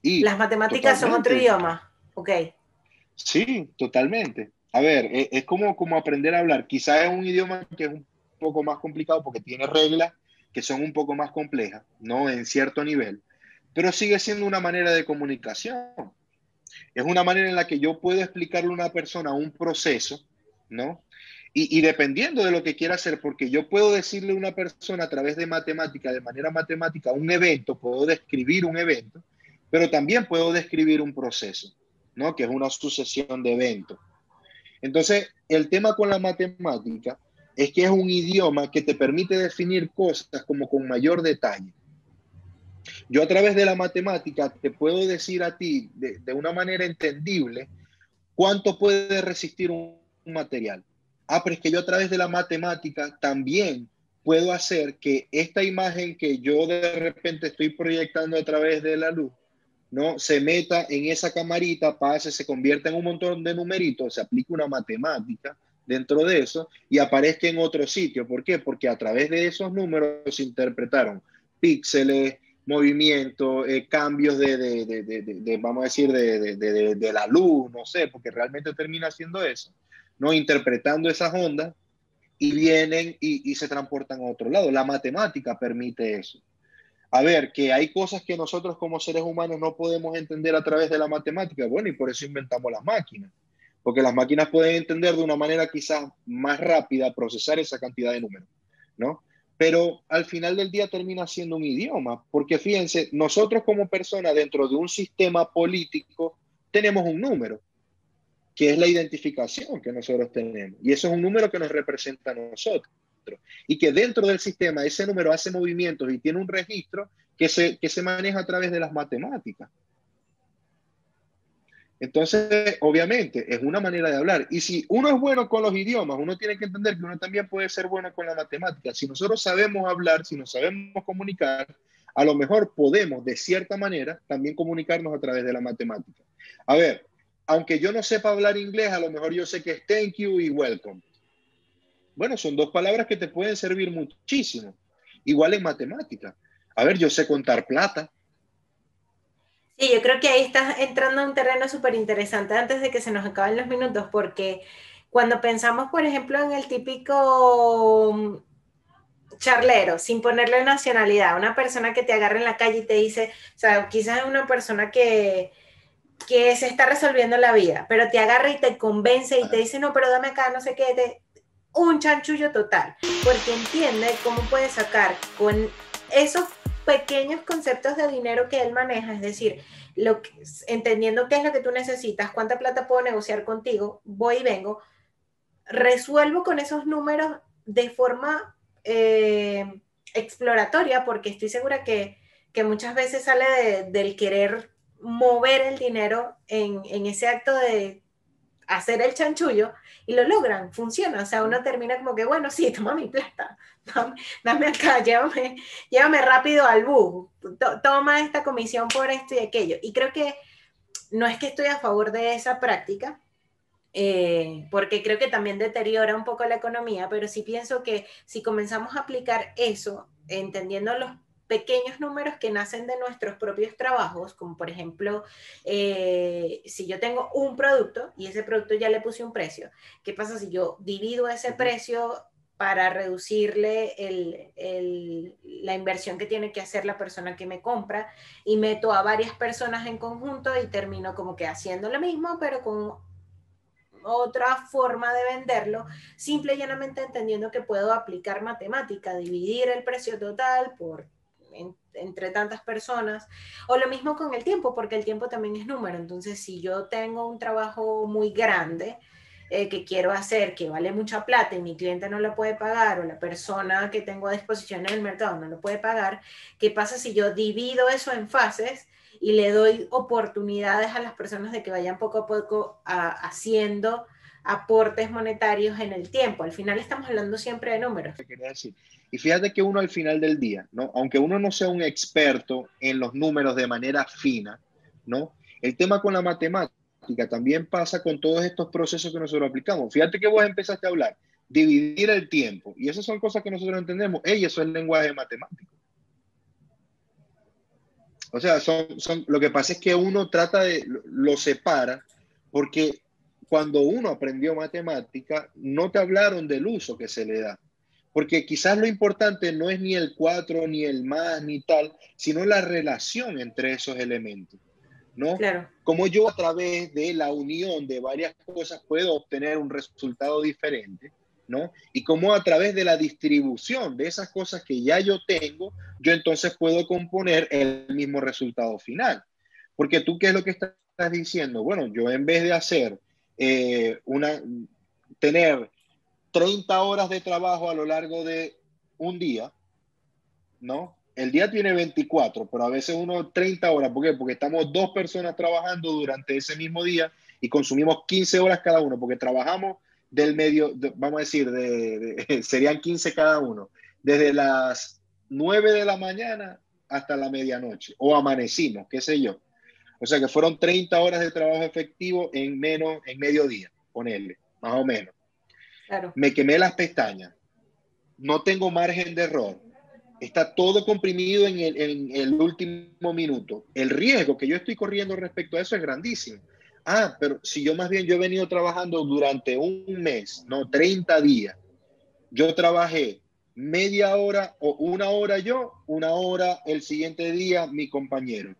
y ¿Las matemáticas son otro totalmente, idioma? Ok. sí, totalmente. A ver, es como aprender a hablar. Quizás es un idioma que es un poco más complicado porque tiene reglas que son un poco más complejas, ¿no? En cierto nivel, pero sigue siendo una manera de comunicación. Es una manera en la que yo puedo explicarle a una persona un proceso, ¿no? Y dependiendo de lo que quiera hacer, porque yo puedo decirle a una persona a través de matemática, de manera matemática, un evento, puedo describir un evento, pero también puedo describir un proceso, ¿no? Que es una sucesión de eventos. Entonces, el tema con la matemática es que es un idioma que te permite definir cosas como con mayor detalle. Yo a través de la matemática te puedo decir a ti de una manera entendible cuánto puede resistir un material. Ah, pero es que yo a través de la matemática también puedo hacer que esta imagen que yo de repente estoy proyectando a través de la luz, ¿no? Se meta en esa camarita, pase, se convierta en un montón de numeritos, se aplica una matemática dentro de eso y aparezca en otro sitio. ¿Por qué? Porque a través de esos números se interpretaron píxeles, movimiento, cambios vamos a decir, de la luz, no sé, porque realmente termina siendo eso, ¿no? Interpretando esas ondas y vienen y se transportan a otro lado. La matemática permite eso. A ver, que hay cosas que nosotros como seres humanos no podemos entender a través de la matemática. Bueno, y por eso inventamos las máquinas. Porque las máquinas pueden entender de una manera quizás más rápida procesar esa cantidad de números, ¿no? Pero al final del día termina siendo un idioma. Porque fíjense, nosotros como personas dentro de un sistema político tenemos un número, que es la identificación que nosotros tenemos. Y eso es un número que nos representa a nosotros. Y que dentro del sistema ese número hace movimientos y tiene un registro que se maneja a través de las matemáticas. Entonces, obviamente, es una manera de hablar. Y si uno es bueno con los idiomas, uno tiene que entender que uno también puede ser bueno con la matemática. Si nosotros sabemos hablar, si nos sabemos comunicar, a lo mejor podemos, de cierta manera, también comunicarnos a través de la matemática. A ver, aunque yo no sepa hablar inglés, a lo mejor yo sé que es thank you y welcome. Bueno, son dos palabras que te pueden servir muchísimo. Igual en matemática. A ver, yo sé contar plata. Sí, yo creo que ahí estás entrando a un terreno súper interesante antes de que se nos acaben los minutos, porque cuando pensamos, por ejemplo, en el típico charlero, sin ponerle nacionalidad, una persona que te agarre en la calle y te dice, o sea, quizás es una persona que se está resolviendo la vida, pero te agarra y te convence y te dice, no, pero dame acá, no sé qué, un chanchullo total, porque entiende cómo puede sacar con esos pequeños conceptos de dinero que él maneja, es decir, entendiendo qué es lo que tú necesitas, cuánta plata puedo negociar contigo, voy y vengo, resuelvo con esos números de forma exploratoria, porque estoy segura que muchas veces sale del querer mover el dinero en ese acto de hacer el chanchullo y lo logran, funciona, o sea, uno termina como que, bueno, sí, toma mi plata, dame acá, llévame rápido al bus, toma esta comisión por esto y aquello. Y creo que no es que estoy a favor de esa práctica, porque creo que también deteriora un poco la economía, pero sí pienso que si comenzamos a aplicar eso, entendiendo los pequeños números que nacen de nuestros propios trabajos, como por ejemplo, si yo tengo un producto y ese producto ya le puse un precio, ¿qué pasa si yo divido ese precio para reducirle la inversión que tiene que hacer la persona que me compra y meto a varias personas en conjunto y termino como que haciendo lo mismo, pero con otra forma de venderlo, simple y llanamente entendiendo que puedo aplicar matemática, dividir el precio total entre tantas personas, o lo mismo con el tiempo, porque el tiempo también es número. Entonces, si yo tengo un trabajo muy grande que quiero hacer, que vale mucha plata y mi cliente no lo puede pagar, o la persona que tengo a disposición en el mercado no lo puede pagar, ¿qué pasa si yo divido eso en fases y le doy oportunidades a las personas de que vayan poco a poco haciendo aportes monetarios en el tiempo? Al final estamos hablando siempre de números. Quería decir. Y fíjate que uno al final del día, ¿no? Aunque uno no sea un experto en los números de manera fina, ¿no? El tema con la matemática también pasa con todos estos procesos que nosotros aplicamos. Fíjate que vos empezaste a hablar, dividir el tiempo, y esas son cosas que nosotros entendemos. Ey, eso es lenguaje matemático. O sea, lo que pasa es que uno trata lo separa, porque cuando uno aprendió matemática, no te hablaron del uso que se le da. Porque quizás lo importante no es ni el 4 ni el más, ni tal, sino la relación entre esos elementos, ¿no? Claro. Como yo a través de la unión de varias cosas puedo obtener un resultado diferente, ¿no? Y cómo a través de la distribución de esas cosas que ya yo tengo, yo entonces puedo componer el mismo resultado final. Porque tú, ¿qué es lo que estás diciendo? Bueno, yo en vez de hacer tener 30 horas de trabajo a lo largo de un día, ¿no? El día tiene 24, pero a veces uno 30 horas. ¿Por qué? Porque estamos dos personas trabajando durante ese mismo día y consumimos 15 horas cada uno, porque trabajamos del vamos a decir, serían 15 cada uno, desde las 9 de la mañana hasta la medianoche, o amanecimos, qué sé yo. O sea que fueron 30 horas de trabajo efectivo en mediodía, ponerle, más o menos. Claro. Me quemé las pestañas, no tengo margen de error, está todo comprimido en el último minuto. El riesgo que yo estoy corriendo respecto a eso es grandísimo. Ah, pero si yo más bien yo he venido trabajando durante un mes, no 30 días, yo trabajé media hora o una hora yo, una hora el siguiente día mi compañero.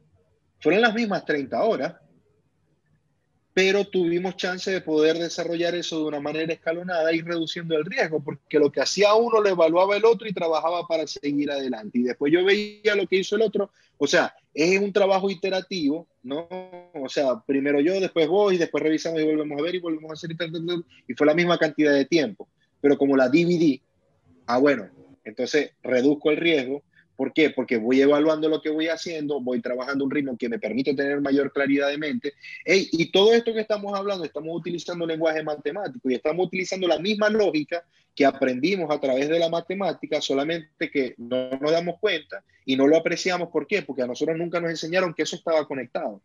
Fueron las mismas 30 horas, pero tuvimos chance de poder desarrollar eso de una manera escalonada y reduciendo el riesgo, porque lo que hacía uno lo evaluaba el otro y trabajaba para seguir adelante. Y después yo veía lo que hizo el otro. O sea, es un trabajo iterativo, ¿no? O sea, primero yo, después vos, y después revisamos y volvemos a ver y volvemos a hacer y fue la misma cantidad de tiempo. Pero como la dividí, bueno, entonces reduzco el riesgo. ¿Por qué? Porque voy evaluando lo que voy haciendo, voy trabajando un ritmo que me permite tener mayor claridad de mente. Hey, y todo esto que estamos hablando, estamos utilizando lenguaje matemático y estamos utilizando la misma lógica que aprendimos a través de la matemática, solamente que no nos damos cuenta y no lo apreciamos. ¿Por qué? Porque a nosotros nunca nos enseñaron que eso estaba conectado.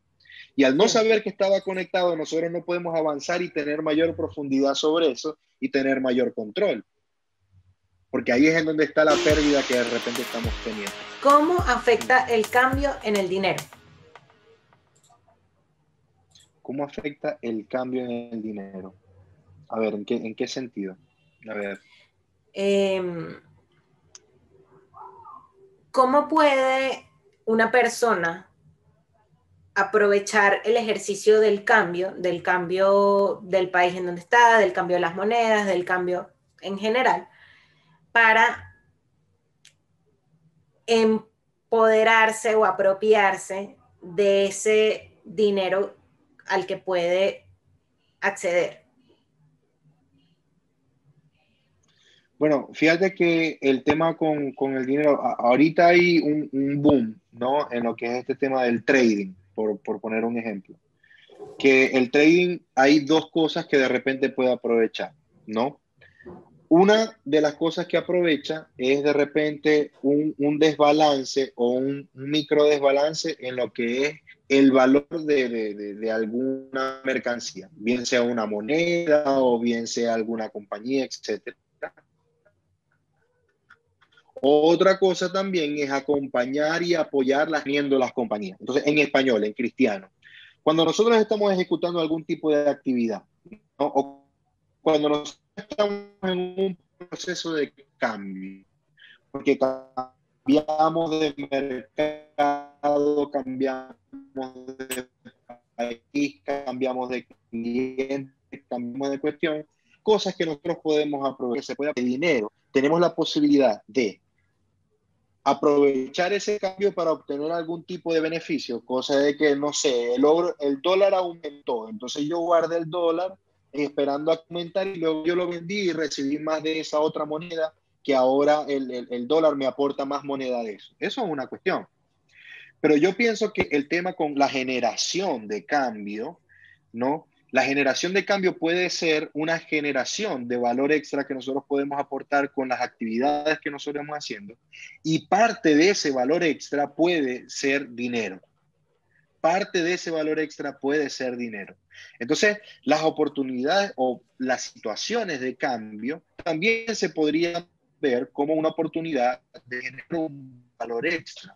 Y al no Sí. saber que estaba conectado, nosotros no podemos avanzar y tener mayor profundidad sobre eso y tener mayor control. Porque ahí es en donde está la pérdida que de repente estamos teniendo. ¿Cómo afecta el cambio en el dinero? ¿Cómo afecta el cambio en el dinero? A ver, ¿en qué sentido? A ver. Eh, ¿cómo puede una persona aprovechar el ejercicio del cambio del país en donde está, del cambio de las monedas, del cambio en general, para empoderarse o apropiarse de ese dinero al que puede acceder? Bueno, fíjate que el tema con el dinero, ahorita hay un boom, ¿no? En lo que es este tema del trading, por poner un ejemplo. Que el trading hay dos cosas que de repente puede aprovechar, ¿no? Una de las cosas que aprovecha es de repente un desbalance o un micro desbalance en lo que es el valor de alguna mercancía, bien sea una moneda o bien sea alguna compañía, etcétera. Otra cosa también es acompañar y apoyar las compañías. Entonces, en español, en cristiano. Cuando nosotros estamos ejecutando algún tipo de actividad, ¿no? O cuando nosotros estamos en un proceso de cambio, porque cambiamos de mercado, cambiamos de país, cambiamos de cliente, cambiamos de cuestión, cosas que nosotros podemos aprovechar, se puede dinero, tenemos la posibilidad de aprovechar ese cambio para obtener algún tipo de beneficio, cosa de que, no sé, el dólar aumentó, entonces yo guardé el dólar esperando a aumentar y luego yo lo vendí y recibí más de esa otra moneda que ahora el dólar me aporta más moneda de eso. Eso es una cuestión. Pero yo pienso que el tema con la generación de cambio, ¿no? La generación de cambio puede ser una generación de valor extra que nosotros podemos aportar con las actividades que nosotros estamos haciendo y parte de ese valor extra puede ser dinero. Parte de ese valor extra puede ser dinero. Entonces, las oportunidades o las situaciones de cambio también se podrían ver como una oportunidad de generar un valor extra.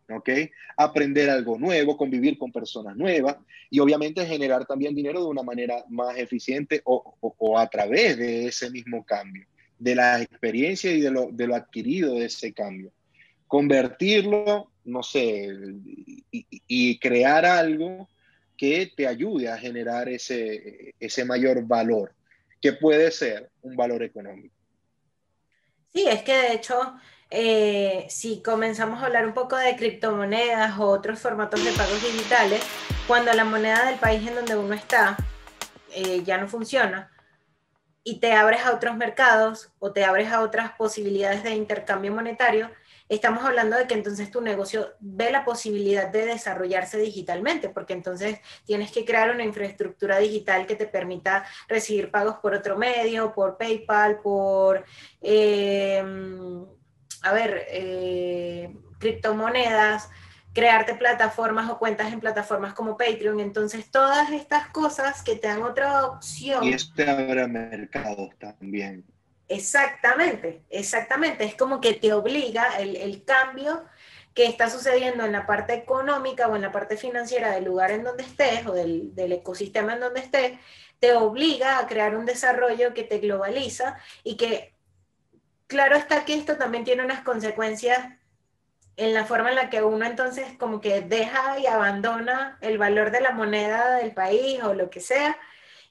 ¿Ok? Aprender algo nuevo, convivir con personas nuevas y obviamente generar también dinero de una manera más eficiente o a través de ese mismo cambio, de la experiencia y de lo adquirido de ese cambio. Convertirlo, no sé, y crear algo que te ayude a generar ese mayor valor, que puede ser un valor económico. Sí, es que de hecho, si comenzamos a hablar un poco de criptomonedas o otros formatos de pagos digitales, cuando la moneda del país en donde uno está ya no funciona y te abres a otros mercados o te abres a otras posibilidades de intercambio monetario, estamos hablando de que entonces tu negocio ve la posibilidad de desarrollarse digitalmente, porque entonces tienes que crear una infraestructura digital que te permita recibir pagos por otro medio, por PayPal, por, eh, criptomonedas, crearte plataformas o cuentas en plataformas como Patreon. Entonces, todas estas cosas que te dan otra Y opción. eso te abre mercados también. Exactamente, exactamente. Es como que te obliga el cambio que está sucediendo en la parte económica o en la parte financiera del lugar en donde estés o del ecosistema en donde estés, te obliga a crear un desarrollo que te globaliza y que, claro está que esto también tiene unas consecuencias en la forma en la que uno entonces como que deja y abandona el valor de la moneda del país o lo que sea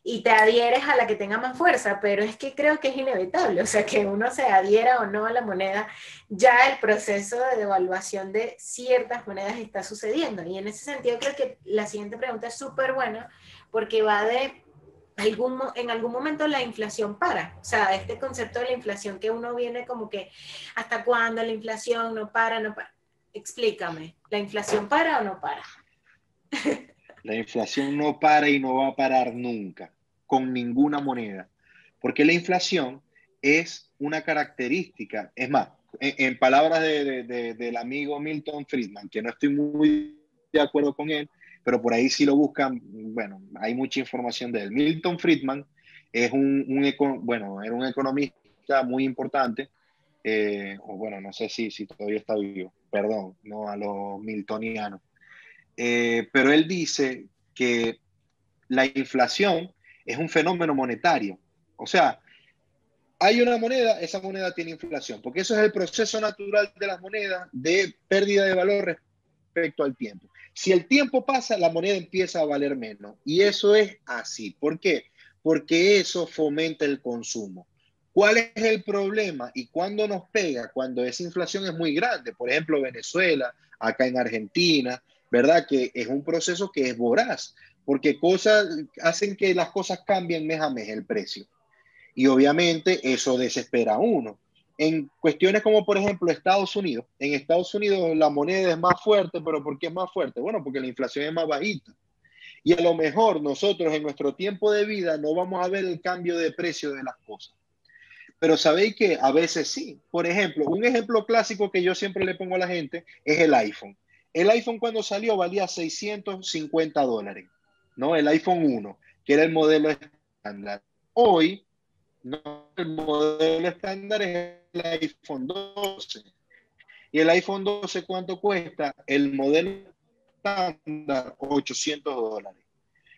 y te adhieres a la que tenga más fuerza, pero es que creo que es inevitable, o sea, que uno se adhiera o no a la moneda, ya el proceso de devaluación de ciertas monedas está sucediendo. Y en ese sentido creo que la siguiente pregunta es súper buena porque va de en algún momento la inflación para, o sea, este concepto de la inflación que uno viene como que, ¿hasta cuándo la inflación no para, no para? Explícame, ¿la inflación para o no para? La inflación no para y no va a parar nunca, con ninguna moneda, porque la inflación es una característica, es más, en palabras del amigo Milton Friedman, que no estoy muy de acuerdo con él, pero por ahí sí lo buscan, bueno, hay mucha información de él. Milton Friedman es bueno, era un economista muy importante, o bueno, no sé si todavía está vivo, perdón, no a los miltonianos. Pero él dice que la inflación es un fenómeno monetario. O sea, hay una moneda, esa moneda tiene inflación, porque eso es el proceso natural de las monedas de pérdida de valor respecto al tiempo. Si el tiempo pasa, la moneda empieza a valer menos. Y eso es así. ¿Por qué? Porque eso fomenta el consumo. ¿Cuál es el problema y cuándo nos pega? Cuando esa inflación es muy grande. Por ejemplo, Venezuela, acá en Argentina, ¿verdad? Que es un proceso que es voraz, porque cosas hacen que las cosas cambien mes a mes el precio. Y obviamente eso desespera a uno. En cuestiones como, por ejemplo, Estados Unidos. En Estados Unidos la moneda es más fuerte, pero ¿por qué es más fuerte? Bueno, porque la inflación es más bajita. Y a lo mejor nosotros en nuestro tiempo de vida no vamos a ver el cambio de precio de las cosas. Pero sabéis que a veces sí. Por ejemplo, un ejemplo clásico que yo siempre le pongo a la gente es el iPhone. El iPhone cuando salió valía $650, ¿no? El iPhone 1, que era el modelo estándar. Hoy, no, el modelo estándar es el iPhone 12. ¿Y el iPhone 12 cuánto cuesta? El modelo estándar, $800.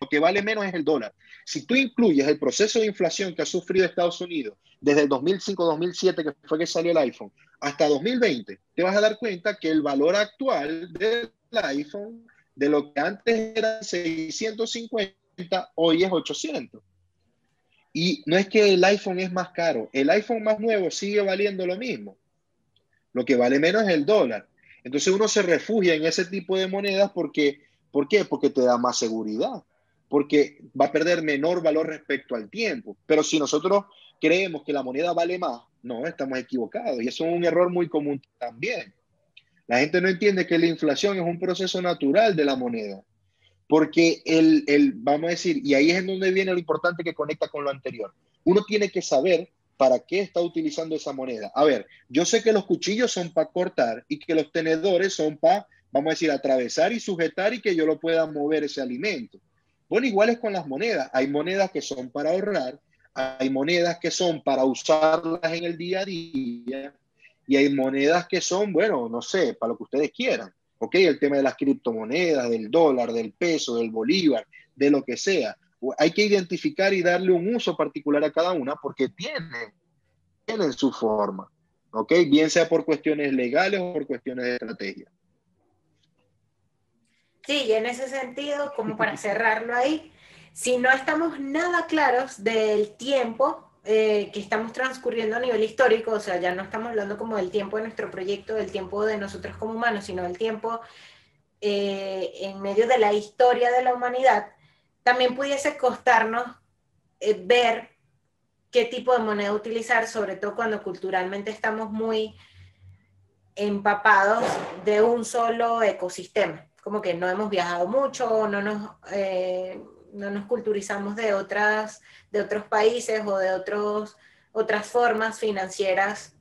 Lo que vale menos es el dólar. Si tú incluyes el proceso de inflación que ha sufrido Estados Unidos desde el 2005-2007, que fue que salió el iPhone, hasta 2020, te vas a dar cuenta que el valor actual del iPhone, de lo que antes era 650, hoy es 800. Y no es que el iPhone es más caro, el iPhone más nuevo sigue valiendo lo mismo. Lo que vale menos es el dólar. Entonces uno se refugia en ese tipo de monedas porque, ¿por qué? Porque te da más seguridad, porque va a perder menor valor respecto al tiempo. Pero si nosotros creemos que la moneda vale más, no, estamos equivocados. Y eso es un error muy común también. La gente no entiende que la inflación es un proceso natural de la moneda. Porque vamos a decir, y ahí es en donde viene lo importante que conecta con lo anterior. Uno tiene que saber para qué está utilizando esa moneda. A ver, yo sé que los cuchillos son para cortar y que los tenedores son para, vamos a decir, atravesar y sujetar y que yo lo pueda mover ese alimento. Bueno, igual es con las monedas. Hay monedas que son para ahorrar, hay monedas que son para usarlas en el día a día y hay monedas que son, bueno, no sé, para lo que ustedes quieran. ¿Ok? El tema de las criptomonedas, del dólar, del peso, del bolívar, de lo que sea. Hay que identificar y darle un uso particular a cada una porque tienen su forma. ¿Ok? Bien sea por cuestiones legales o por cuestiones de estrategia. Sí, y en ese sentido, como para cerrarlo ahí, si no estamos nada claros del tiempo que estamos transcurriendo a nivel histórico, o sea, ya no estamos hablando como del tiempo de nuestro proyecto, del tiempo de nosotros como humanos, sino del tiempo en medio de la historia de la humanidad, también pudiese costarnos ver qué tipo de moneda utilizar, sobre todo cuando culturalmente estamos muy empapados de un solo ecosistema. Como que no hemos viajado mucho, no nos culturizamos de otros países o de otras formas financieras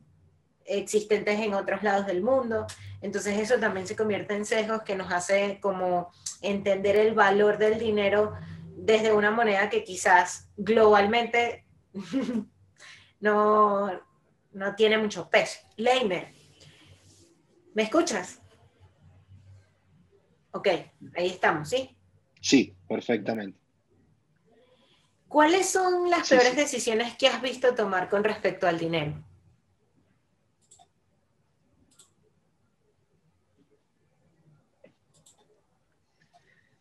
existentes en otros lados del mundo. Entonces eso también se convierte en sesgos que nos hace como entender el valor del dinero desde una moneda que quizás globalmente no, no tiene mucho peso. Leimer, ¿me escuchas? Ok, ahí estamos, ¿sí? Sí, perfectamente. ¿Cuáles son las Sí, peores sí. decisiones que has visto tomar con respecto al dinero?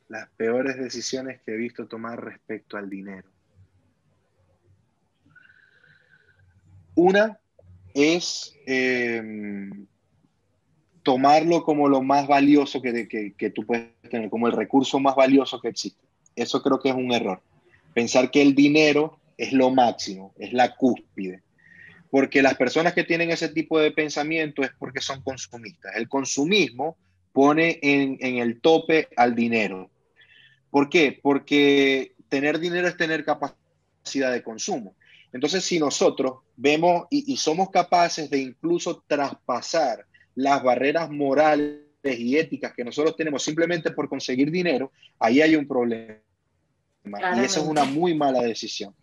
Las peores decisiones que he visto tomar respecto al dinero. Una es tomarlo como lo más valioso que tú puedes tener, como el recurso más valioso que existe. Eso creo que es un error. Pensar que el dinero es lo máximo, es la cúspide. Porque las personas que tienen ese tipo de pensamiento es porque son consumistas. El consumismo pone en el tope al dinero. ¿Por qué? Porque tener dinero es tener capacidad de consumo. Entonces, si nosotros vemos y somos capaces de incluso traspasar las barreras morales y éticas que nosotros tenemos simplemente por conseguir dinero, ahí hay un problema. Y esa es Claramente. una muy mala decisión.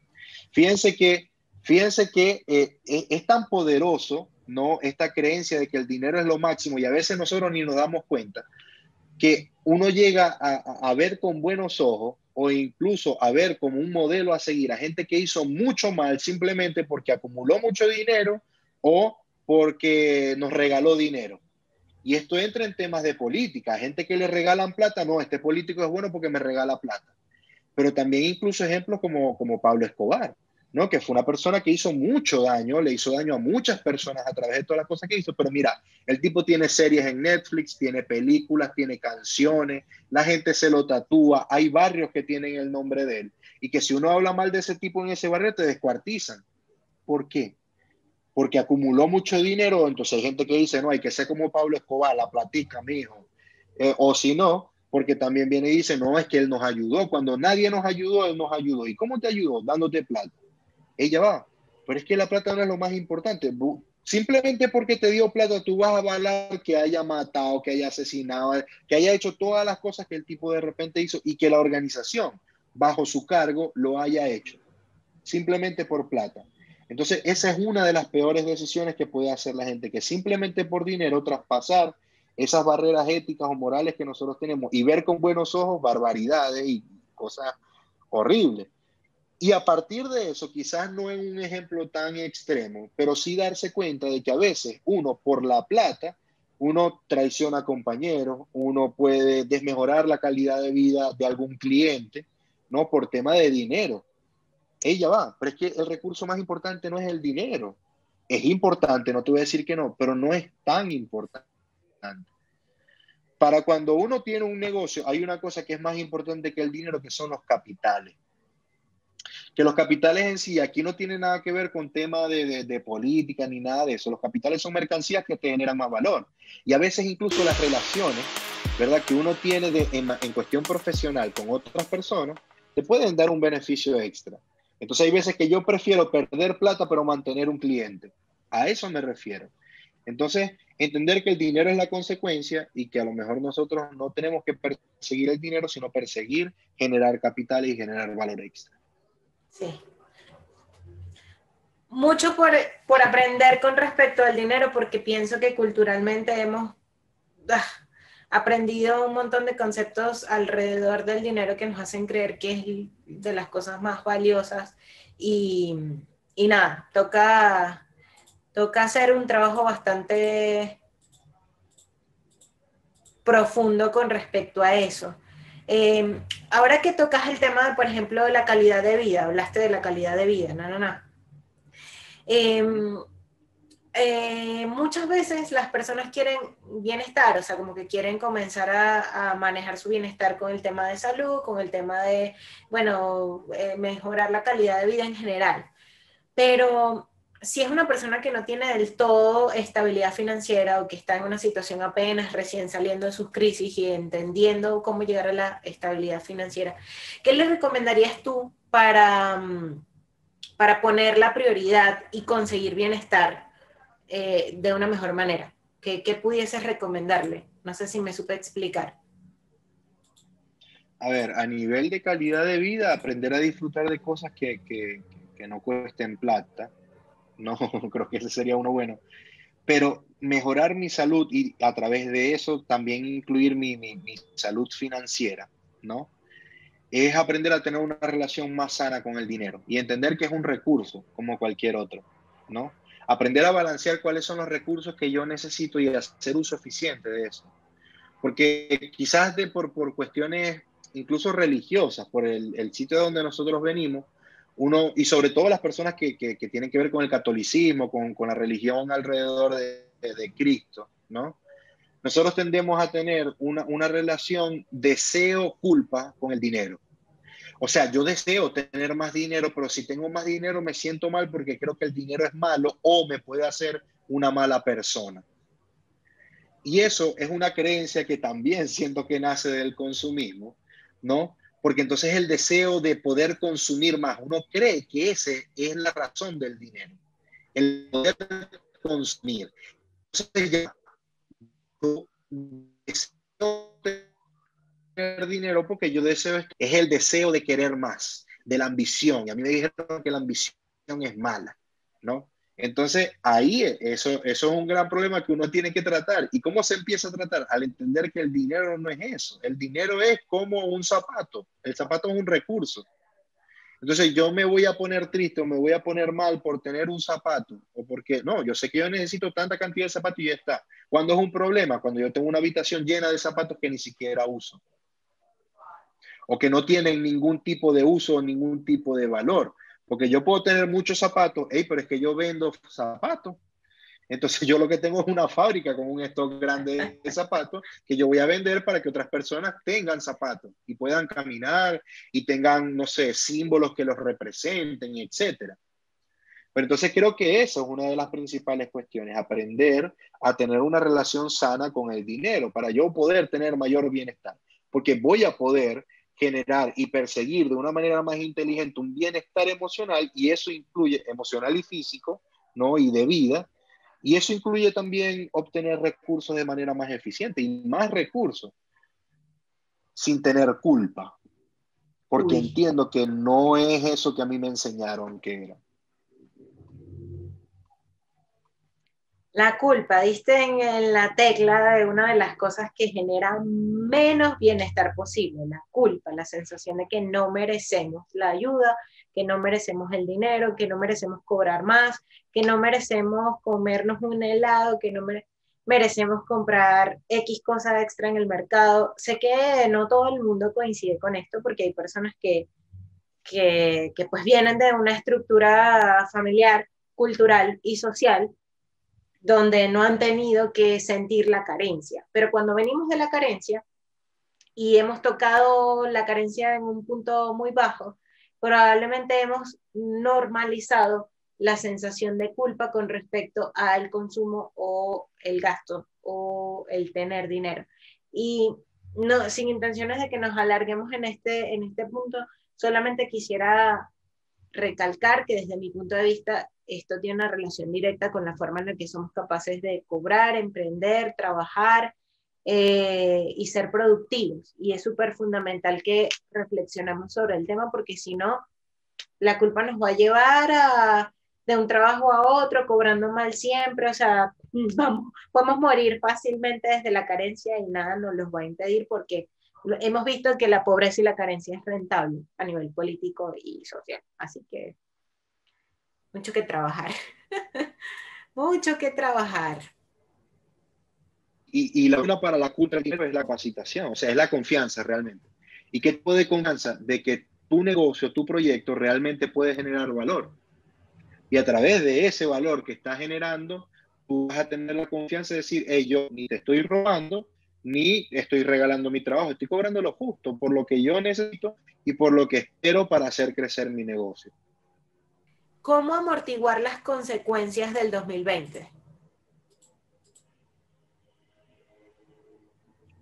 Fíjense que, fíjense que es tan poderoso, ¿no? Esta creencia de que el dinero es lo máximo y a veces nosotros ni nos damos cuenta que uno llega a ver con buenos ojos o incluso a ver como un modelo a seguir a gente que hizo mucho mal simplemente porque acumuló mucho dinero o porque nos regaló dinero. Y esto entra en temas de política. Gente que le regalan plata, no, este político es bueno porque me regala plata. Pero también incluso ejemplos como Pablo Escobar, ¿no? Que fue una persona que hizo mucho daño, le hizo daño a muchas personas a través de todas las cosas que hizo, pero mira, el tipo tiene series en Netflix, tiene películas, tiene canciones, la gente se lo tatúa, hay barrios que tienen el nombre de él, y que si uno habla mal de ese tipo en ese barrio, te descuartizan. ¿Por qué? Porque acumuló mucho dinero, entonces hay gente que dice, no, hay que ser como Pablo Escobar, la platica, mijo. O si no, porque también viene y dice, no, es que él nos ayudó, cuando nadie nos ayudó, él nos ayudó. ¿Y cómo te ayudó? Dándote plata. Ella va, pero es que la plata no es lo más importante. Simplemente porque te dio plata, tú vas a avalar que haya matado, que haya asesinado, que haya hecho todas las cosas que el tipo de repente hizo y que la organización, bajo su cargo, lo haya hecho simplemente por plata. Entonces, esa es una de las peores decisiones que puede hacer la gente, que simplemente por dinero traspasar esas barreras éticas o morales que nosotros tenemos y ver con buenos ojos barbaridades y cosas horribles. Y a partir de eso, quizás no es un ejemplo tan extremo, pero sí darse cuenta de que a veces uno por la plata, uno traiciona a compañeros, uno puede desmejorar la calidad de vida de algún cliente, ¿no? Por tema de dinero. Ella va, pero es que el recurso más importante no es el dinero. Es importante, no te voy a decir que no, pero no es tan importante. Para cuando uno tiene un negocio, hay una cosa que es más importante que el dinero, que son los capitales. Que los capitales en sí, aquí no tiene nada que ver con tema de política ni nada de eso. Los capitales son mercancías que te generan más valor. Y a veces incluso las relaciones, ¿verdad? Que uno tiene en cuestión profesional con otras personas, te pueden dar un beneficio extra. Entonces hay veces que yo prefiero perder plata pero mantener un cliente. A eso me refiero. Entonces, entender que el dinero es la consecuencia y que a lo mejor nosotros no tenemos que perseguir el dinero, sino perseguir generar capital y generar valor extra. Sí. Mucho por aprender con respecto al dinero, porque pienso que culturalmente hemos ah, aprendido un montón de conceptos alrededor del dinero que nos hacen creer que es de las cosas más valiosas y, y nada, toca hacer un trabajo bastante profundo con respecto a eso. Ahora que tocas el tema de, por ejemplo, de la calidad de vida, hablaste de la calidad de vida, no. Eh, muchas veces las personas quieren bienestar, o sea, como que quieren comenzar a manejar su bienestar con el tema de salud, con el tema de, bueno, mejorar la calidad de vida en general. Pero si es una persona que no tiene del todo estabilidad financiera o que está en una situación apenas recién saliendo de sus crisis y entendiendo cómo llegar a la estabilidad financiera, ¿qué le recomendarías tú para poner la prioridad y conseguir bienestar de una mejor manera? ¿Qué pudieses recomendarle? No sé si me supe explicar. A ver, a nivel de calidad de vida, aprender a disfrutar de cosas que no cuesten plata. No, creo que ese sería uno bueno. Pero mejorar mi salud y a través de eso también incluir mi salud financiera, ¿no? Es aprender a tener una relación más sana con el dinero y entender que es un recurso como cualquier otro, ¿no? Aprender a balancear cuáles son los recursos que yo necesito y hacer uso eficiente de eso. Porque quizás por cuestiones incluso religiosas, por el sitio de donde nosotros venimos, uno, y sobre todo las personas que tienen que ver con el catolicismo, con la religión alrededor de Cristo, ¿no? Nosotros tendemos a tener una relación deseo-culpa con el dinero. O sea, yo deseo tener más dinero, pero si tengo más dinero me siento mal porque creo que el dinero es malo o me puede hacer una mala persona. Y eso es una creencia que también siento que nace del consumismo, ¿no? Porque entonces el deseo de poder consumir más, uno cree que ese es la razón del dinero, el poder consumir. Entonces ya yo deseo tener dinero porque yo deseo, es el deseo de querer más, de la ambición. Y a mí me dijeron que la ambición es mala, ¿no? Entonces, ahí eso es un gran problema que uno tiene que tratar. ¿Y cómo se empieza a tratar? Al entender que el dinero no es eso. El dinero es como un zapato. El zapato es un recurso. Entonces, yo me voy a poner triste o me voy a poner mal por tener un zapato o porque no, yo sé que yo necesito tanta cantidad de zapatos y ya está. ¿Cuándo es un problema? Cuando yo tengo una habitación llena de zapatos que ni siquiera uso o que no tienen ningún tipo de uso o ningún tipo de valor. Porque yo puedo tener muchos zapatos, hey, pero es que yo vendo zapatos. Entonces yo lo que tengo es una fábrica con un stock grande de zapatos que yo voy a vender para que otras personas tengan zapatos y puedan caminar y tengan, no sé, símbolos que los representen, etcétera. Pero entonces creo que eso es una de las principales cuestiones, aprender a tener una relación sana con el dinero para yo poder tener mayor bienestar, porque voy a poder generar y perseguir de una manera más inteligente un bienestar emocional y eso incluye emocional y físico, ¿no? Y de vida. Y eso incluye también obtener recursos de manera más eficiente y más recursos sin tener culpa, porque Uy. entiendo que no es eso que a mí me enseñaron que era. La culpa, diste en la tecla de una de las cosas que genera menos bienestar posible, la culpa, la sensación de que no merecemos la ayuda, que no merecemos el dinero, que no merecemos cobrar más, que no merecemos comernos un helado, que no merecemos comprar X cosa extra en el mercado. Sé que no todo el mundo coincide con esto porque hay personas que pues vienen de una estructura familiar, cultural y social donde no han tenido que sentir la carencia. Pero cuando venimos de la carencia y hemos tocado la carencia en un punto muy bajo, probablemente hemos normalizado la sensación de culpa con respecto al consumo o el gasto o el tener dinero. Y no, sin intenciones de que nos alarguemos en este punto, solamente quisiera recalcar que desde mi punto de vista esto tiene una relación directa con la forma en la que somos capaces de cobrar, emprender, trabajar y ser productivos. Y es súper fundamental que reflexionemos sobre el tema porque si no, la culpa nos va a llevar de un trabajo a otro, cobrando mal siempre, o sea, vamos a morir fácilmente desde la carencia y nada nos los va a impedir porque hemos visto que la pobreza y la carencia es rentable a nivel político y social. Así que mucho que trabajar, mucho que trabajar. Y la una para la culpa del dinero es la capacitación, o sea, es la confianza realmente. ¿Y qué tipo de confianza? De que tu negocio, tu proyecto realmente puede generar valor. Y a través de ese valor que está generando, tú vas a tener la confianza de decir, hey, yo ni te estoy robando, ni estoy regalando mi trabajo, estoy cobrando lo justo por lo que yo necesito y por lo que espero para hacer crecer mi negocio. ¿Cómo amortiguar las consecuencias del 2020?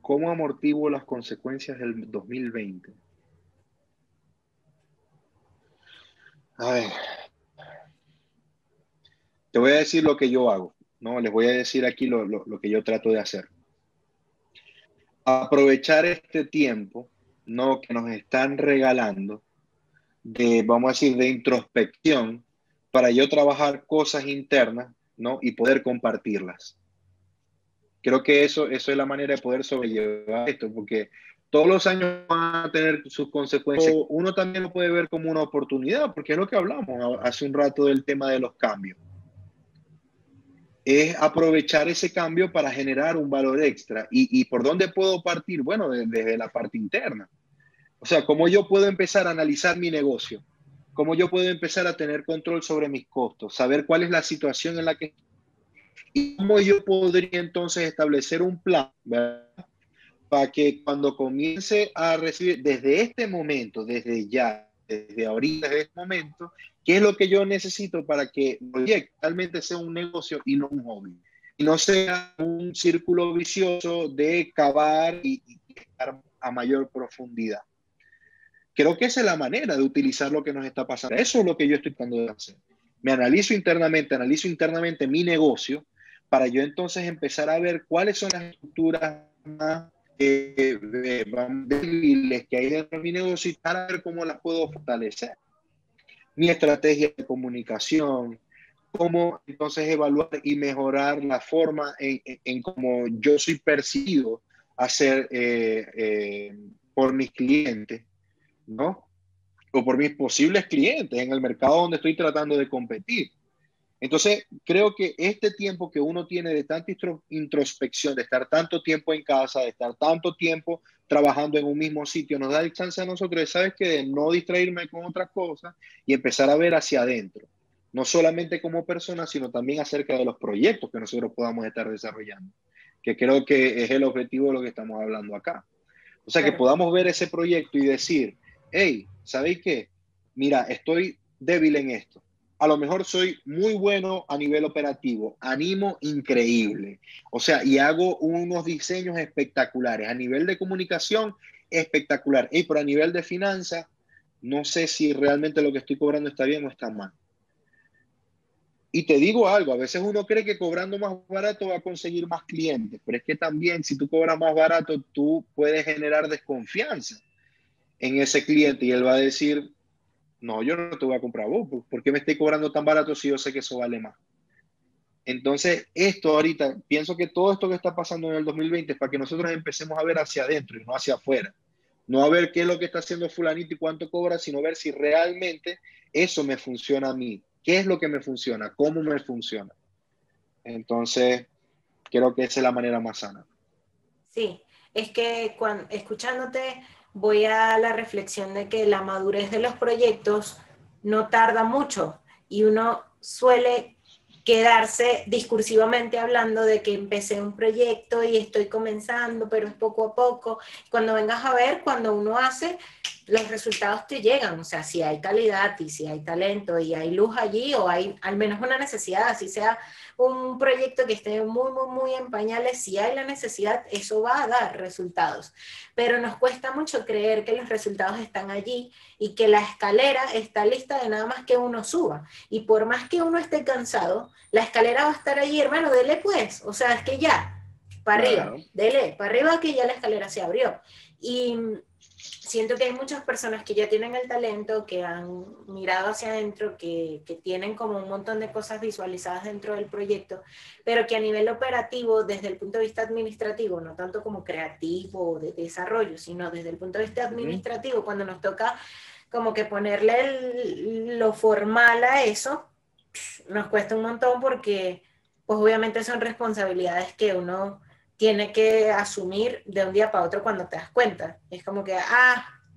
¿Cómo amortiguo las consecuencias del 2020? A ver, te voy a decir lo que yo hago, ¿no? Les voy a decir aquí lo que yo trato de hacer. Aprovechar este tiempo, ¿no? Que nos están regalando de, vamos a decir, de introspección para yo trabajar cosas internas, ¿no? Y poder compartirlas. Creo que eso es la manera de poder sobrellevar esto, porque todos los años van a tener sus consecuencias. Uno también lo puede ver como una oportunidad, porque es lo que hablamos hace un rato del tema de los cambios. Es aprovechar ese cambio para generar un valor extra. ¿Y por dónde puedo partir? Bueno, desde la parte interna. O sea, cómo yo puedo empezar a analizar mi negocio, cómo yo puedo empezar a tener control sobre mis costos, saber cuál es la situación en la que y cómo yo podría entonces establecer un plan, ¿verdad? Para que cuando comience a recibir desde este momento, desde ya, desde ahorita, desde este momento, qué es lo que yo necesito para que realmente sea un negocio y no un hobby. Y no sea un círculo vicioso de cavar y estar a mayor profundidad. Creo que esa es la manera de utilizar lo que nos está pasando. Eso es lo que yo estoy tratando de hacer. Me analizo internamente mi negocio para yo entonces empezar a ver cuáles son las estructuras más débiles que hay dentro de mi negocio y para ver cómo las puedo fortalecer. Mi estrategia de comunicación, cómo entonces evaluar y mejorar la forma en cómo yo soy percibido hacer por mis clientes, ¿no? O por mis posibles clientes en el mercado donde estoy tratando de competir. Entonces, creo que este tiempo que uno tiene de tanta introspección, de estar tanto tiempo en casa, de estar tanto tiempo trabajando en un mismo sitio, nos da el chance a nosotros de, ¿sabes qué? De no distraerme con otras cosas y empezar a ver hacia adentro. No solamente como persona, sino también acerca de los proyectos que nosotros podamos estar desarrollando, que creo que es el objetivo de lo que estamos hablando acá. O sea, que Claro. podamos ver ese proyecto y decir, hey, ¿sabéis qué? Mira, estoy débil en esto. A lo mejor soy muy bueno a nivel operativo, animo increíble. O sea, y hago unos diseños espectaculares. A nivel de comunicación, espectacular. Y pero a nivel de finanzas, no sé si realmente lo que estoy cobrando está bien o está mal. Y te digo algo, a veces uno cree que cobrando más barato va a conseguir más clientes, pero es que también si tú cobras más barato, tú puedes generar desconfianza en ese cliente y él va a decir, no, yo no te voy a comprar vos, ¿por qué me estoy cobrando tan barato si yo sé que eso vale más? Entonces, esto ahorita, pienso que todo esto que está pasando en el 2020 es para que nosotros empecemos a ver hacia adentro y no hacia afuera. No a ver qué es lo que está haciendo fulanito y cuánto cobra, sino ver si realmente eso me funciona a mí. ¿Qué es lo que me funciona? ¿Cómo me funciona? Entonces, creo que esa es la manera más sana. Sí, es que escuchándote voy a la reflexión de que la madurez de los proyectos no tarda mucho y uno suele quedarse discursivamente hablando de que empecé un proyecto y estoy comenzando, pero es poco a poco. Cuando vengas a ver, cuando uno hace, los resultados te llegan, o sea, si hay calidad y si hay talento y hay luz allí o hay al menos una necesidad, así sea un proyecto que esté muy, muy, muy en pañales, si hay la necesidad, eso va a dar resultados. Pero nos cuesta mucho creer que los resultados están allí y que la escalera está lista de nada más que uno suba. Y por más que uno esté cansado, la escalera va a estar allí, hermano, dele pues. O sea, es que ya, para arriba, Claro. dele, para arriba que ya la escalera se abrió. Y siento que hay muchas personas que ya tienen el talento, que han mirado hacia adentro, que tienen como un montón de cosas visualizadas dentro del proyecto, pero que a nivel operativo, desde el punto de vista administrativo, no tanto como creativo o de desarrollo, sino desde el punto de vista Ujú. administrativo, cuando nos toca como que ponerle lo formal a eso, nos cuesta un montón porque pues obviamente son responsabilidades que uno tiene que asumir de un día para otro cuando te das cuenta. Es como que,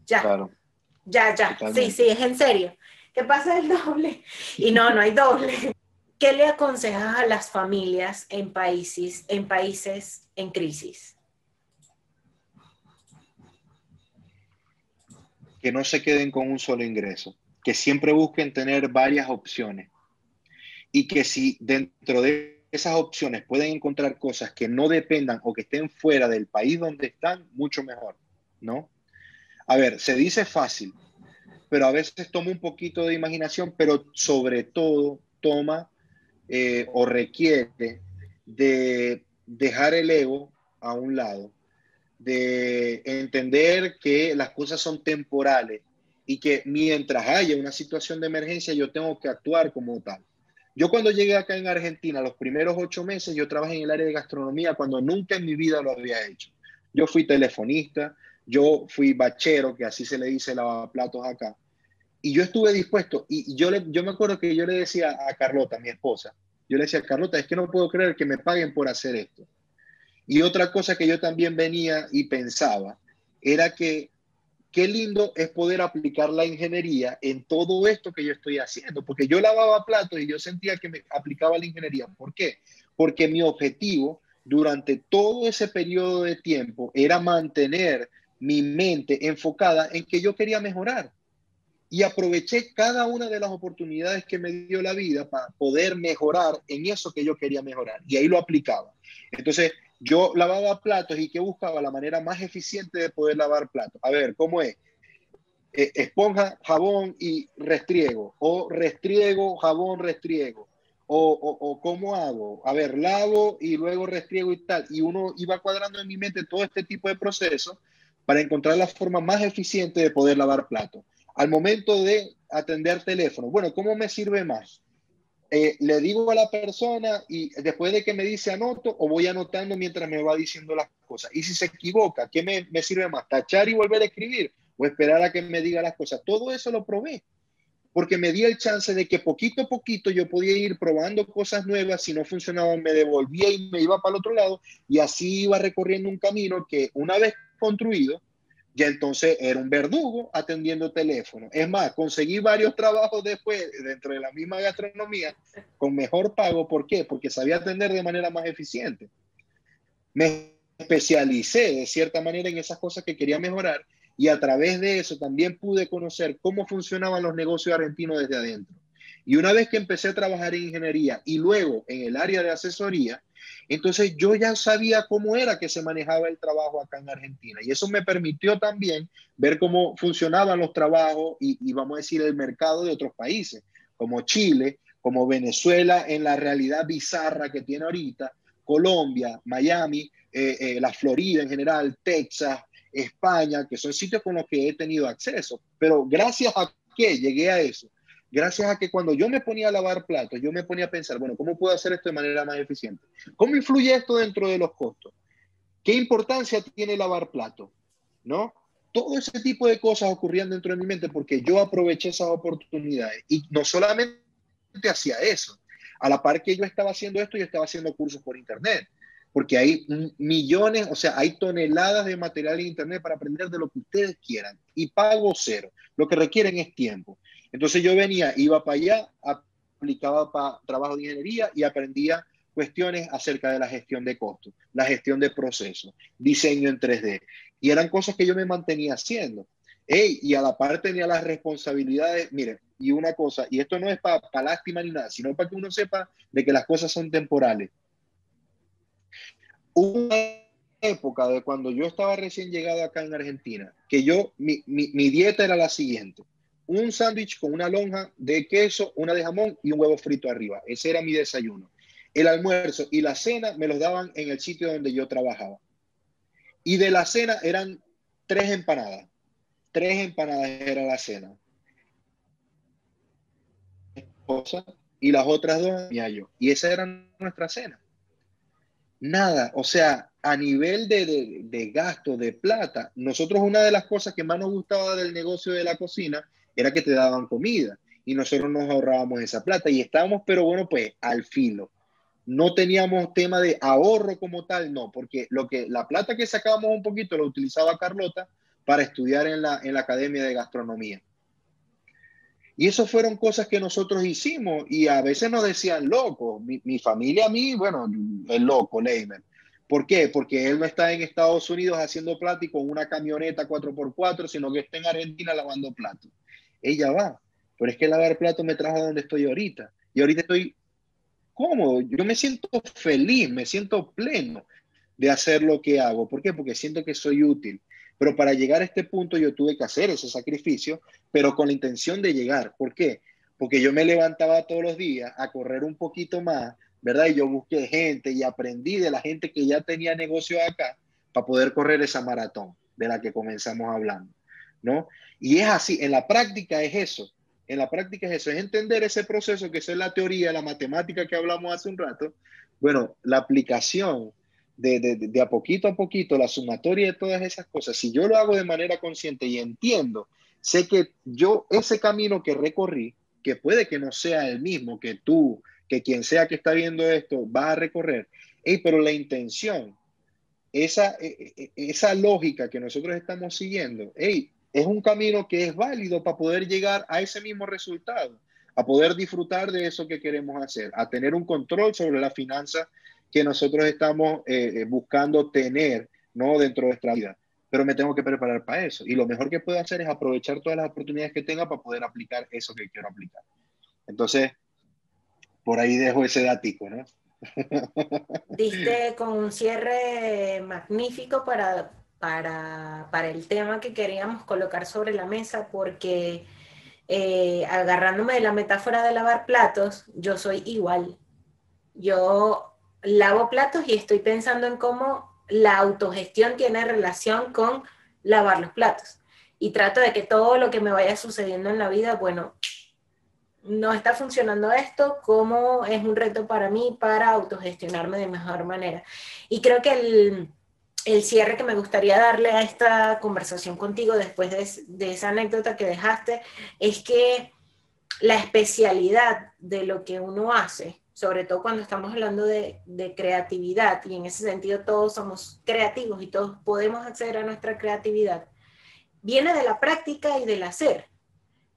ya, Claro, ya, ya, sí, sí, totalmente. es en serio. ¿Qué pasa el doble? Y no, no hay doble. ¿Qué le aconsejas a las familias en países en crisis? Que no se queden con un solo ingreso, que siempre busquen tener varias opciones y que si dentro de esas opciones pueden encontrar cosas que no dependan o que estén fuera del país donde están, mucho mejor, ¿no? A ver, se dice fácil, pero a veces toma un poquito de imaginación, pero sobre todo toma o requiere de dejar el ego a un lado, de entender que las cosas son temporales y que mientras haya una situación de emergencia yo tengo que actuar como tal. Yo cuando llegué acá en Argentina, los primeros 8 meses, yo trabajé en el área de gastronomía cuando nunca en mi vida lo había hecho. Yo fui telefonista, yo fui bachero, que así se le dice lavaplatos acá, y yo estuve dispuesto, y yo me acuerdo que yo le decía a Carlota, mi esposa, yo le decía, Carlota, es que no puedo creer que me paguen por hacer esto. Y otra cosa que yo también venía y pensaba era que qué lindo es poder aplicar la ingeniería en todo esto que yo estoy haciendo, porque yo lavaba platos y yo sentía que me aplicaba la ingeniería. ¿Por qué? Porque mi objetivo durante todo ese periodo de tiempo era mantener mi mente enfocada en que yo quería mejorar y aproveché cada una de las oportunidades que me dio la vida para poder mejorar en eso que yo quería mejorar. Y ahí lo aplicaba. Entonces, yo lavaba platos y que buscaba la manera más eficiente de poder lavar platos. A ver, ¿cómo es? Esponja, jabón y restriego. O restriego, jabón, restriego. O ¿cómo hago? A ver, lavo y luego restriego y tal. Y uno iba cuadrando en mi mente todo este tipo de procesos para encontrar la forma más eficiente de poder lavar platos. Al momento de atender teléfono, bueno, ¿cómo me sirve más? le digo a la persona y después de que me dice anoto o voy anotando mientras me va diciendo las cosas. Y si se equivoca, ¿qué me sirve más? ¿Tachar y volver a escribir o esperar a que me diga las cosas? Todo eso lo probé porque me di el chance de que poquito a poquito yo podía ir probando cosas nuevas. Si no funcionaban, me devolvía y me iba para el otro lado, y así iba recorriendo un camino que una vez construido, ya entonces era un verdugo atendiendo teléfono. Es más, conseguí varios trabajos después dentro de la misma gastronomía con mejor pago. ¿Por qué? Porque sabía atender de manera más eficiente. Me especialicé de cierta manera en esas cosas que quería mejorar, y a través de eso también pude conocer cómo funcionaban los negocios argentinos desde adentro. Y una vez que empecé a trabajar en ingeniería y luego en el área de asesoría, entonces yo ya sabía cómo era que se manejaba el trabajo acá en Argentina. Y eso me permitió también ver cómo funcionaban los trabajos y vamos a decir el mercado de otros países, como Chile, como Venezuela, en la realidad bizarra que tiene ahorita, Colombia, Miami, la Florida en general, Texas, España, que son sitios con los que he tenido acceso. Pero gracias a que llegué a eso, gracias a que cuando yo me ponía a lavar platos, yo me ponía a pensar, bueno, ¿cómo puedo hacer esto de manera más eficiente? ¿Cómo influye esto dentro de los costos? ¿Qué importancia tiene lavar platos? ¿No? Todo ese tipo de cosas ocurrían dentro de mi mente porque yo aproveché esas oportunidades. Y no solamente hacía eso. A la par que yo estaba haciendo esto, yo estaba haciendo cursos por internet, porque hay millones, o sea, hay toneladas de material en internet para aprender de lo que ustedes quieran, y pago cero. Lo que requieren es tiempo. Entonces yo venía, iba para allá, aplicaba para trabajo de ingeniería y aprendía cuestiones acerca de la gestión de costos, la gestión de procesos, diseño en 3D. Y eran cosas que yo me mantenía haciendo. Hey, y a la par tenía las responsabilidades. Miren, y una cosa, y esto no es para lástima ni nada, sino para que uno sepa de que las cosas son temporales. Una época de cuando yo estaba recién llegado acá en Argentina, que mi dieta era la siguiente: un sándwich con una lonja de queso, una de jamón y un huevo frito arriba. Ese era mi desayuno. El almuerzo y la cena me los daban en el sitio donde yo trabajaba. Y de la cena eran 3 empanadas. 3 empanadas era la cena. Y las otras 2 yo. Y esa era nuestra cena. Nada, o sea, a nivel de gasto, de plata, nosotros una de las cosas que más nos gustaba del negocio de la cocina era que te daban comida y nosotros nos ahorrábamos esa plata y estábamos, pero bueno, pues al filo. No teníamos tema de ahorro como tal, no, porque la plata que sacábamos un poquito la utilizaba Carlota para estudiar en la Academia de Gastronomía. Y eso fueron cosas que nosotros hicimos y a veces nos decían locos. Mi familia a mí, bueno, el loco, Leimer. ¿Por qué? Porque él no está en Estados Unidos haciendo plato y con una camioneta 4x4, sino que está en Argentina lavando platos. Ella va, pero es que lavar platos me trajo a donde estoy ahorita. Y ahorita estoy cómodo, yo me siento feliz, me siento pleno de hacer lo que hago. ¿Por qué? Porque siento que soy útil. Pero para llegar a este punto yo tuve que hacer ese sacrificio, pero con la intención de llegar. ¿Por qué? Porque yo me levantaba todos los días a correr un poquito más, ¿verdad? Y yo busqué gente y aprendí de la gente que ya tenía negocio acá para poder correr esa maratón de la que comenzamos hablando, ¿no? Y es así, en la práctica es eso. En la práctica es eso, es entender ese proceso, que eso es la teoría, la matemática que hablamos hace un rato. Bueno, la aplicación de a poquito, la sumatoria de todas esas cosas, si yo lo hago de manera consciente y entiendo, sé que yo, ese camino que recorrí, que puede que no sea el mismo que tú, que quien sea que está viendo esto va a recorrer, pero la intención, esa lógica que nosotros estamos siguiendo, es un camino que es válido para poder llegar a ese mismo resultado, a poder disfrutar de eso que queremos hacer, a tener un control sobre la finanza que nosotros estamos buscando tener, ¿no? Dentro de nuestra vida. Pero me tengo que preparar para eso. Y lo mejor que puedo hacer es aprovechar todas las oportunidades que tenga para poder aplicar eso que quiero aplicar. Entonces, por ahí dejo ese datico, ¿no? Diste con un cierre magnífico para el tema que queríamos colocar sobre la mesa, porque agarrándome de la metáfora de lavar platos, yo soy igual. Yo lavo platos y estoy pensando en cómo la autogestión tiene relación con lavar los platos. Y trato de que todo lo que me vaya sucediendo en la vida, bueno, no está funcionando esto, cómo es un reto para mí para autogestionarme de mejor manera. Y creo que el cierre que me gustaría darle a esta conversación contigo después de esa anécdota que dejaste es que la especialidad de lo que uno hace, sobre todo cuando estamos hablando de creatividad, y en ese sentido todos somos creativos y todos podemos acceder a nuestra creatividad, viene de la práctica y del hacer.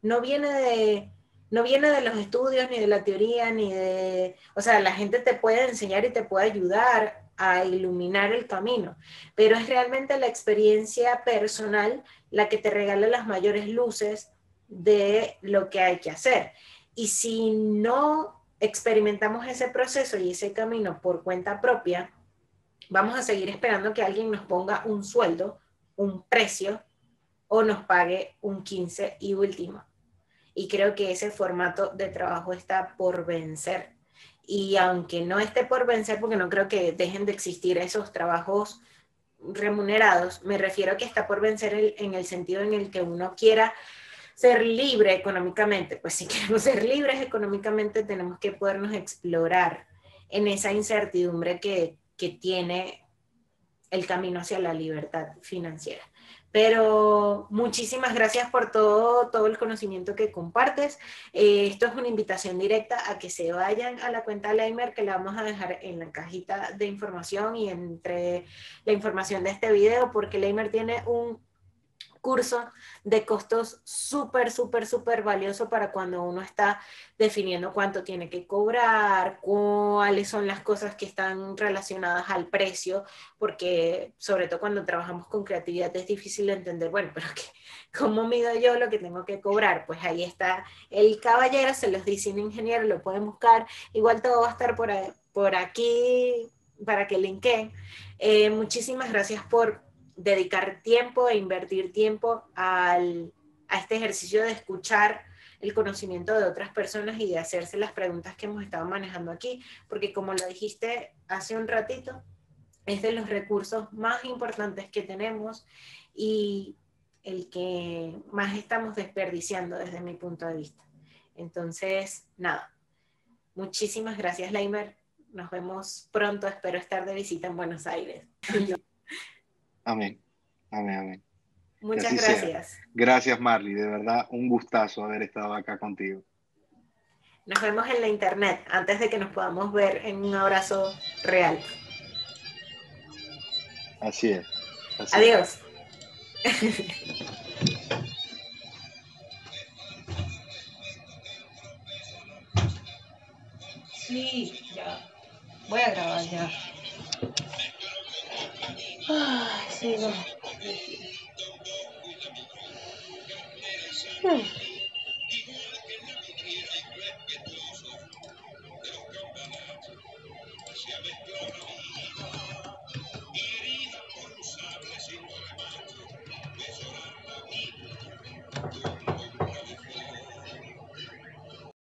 No viene no viene de los estudios, ni de la teoría, ni de... O sea, la gente te puede enseñar y te puede ayudar a iluminar el camino, pero es realmente la experiencia personal la que te regala las mayores luces de lo que hay que hacer. Y si no experimentamos ese proceso y ese camino por cuenta propia, vamos a seguir esperando que alguien nos ponga un sueldo, un precio, o nos pague un 15 y último. Y creo que ese formato de trabajo está por vencer. Y aunque no esté por vencer, porque no creo que dejen de existir esos trabajos remunerados, me refiero a que está por vencer en el sentido en el que uno quiera ser libre económicamente. Pues si queremos ser libres económicamente, tenemos que podernos explorar en esa incertidumbre que tiene el camino hacia la libertad financiera. Pero muchísimas gracias por todo el conocimiento que compartes. Esto es una invitación directa a que se vayan a la cuenta Leimer, que la vamos a dejar en la cajita de información y entre la información de este video, porque Leimer tiene un curso de costos súper valioso para cuando uno está definiendo cuánto tiene que cobrar, cuáles son las cosas que están relacionadas al precio, porque sobre todo cuando trabajamos con creatividad es difícil de entender, bueno, pero ¿cómo mido yo lo que tengo que cobrar? Pues ahí está el caballero, se los dice un ingeniero, lo pueden buscar, igual todo va a estar por aquí para que linkeen. Muchísimas gracias por dedicar tiempo e invertir tiempo a este ejercicio de escuchar el conocimiento de otras personas y de hacerse las preguntas que hemos estado manejando aquí, porque como lo dijiste hace un ratito, es de los recursos más importantes que tenemos y el que más estamos desperdiciando desde mi punto de vista. Entonces, nada, muchísimas gracias, Leimer. Nos vemos pronto, espero estar de visita en Buenos Aires. Amén, amén, amén. Que Muchas así sea. gracias. Gracias, Marley. De verdad, un gustazo haber estado acá contigo. Nos vemos en la internet antes de que nos podamos ver en un abrazo real. Así es. Así es. Adiós. Sí, ya. Voy a grabar ya. Ay, sí, no.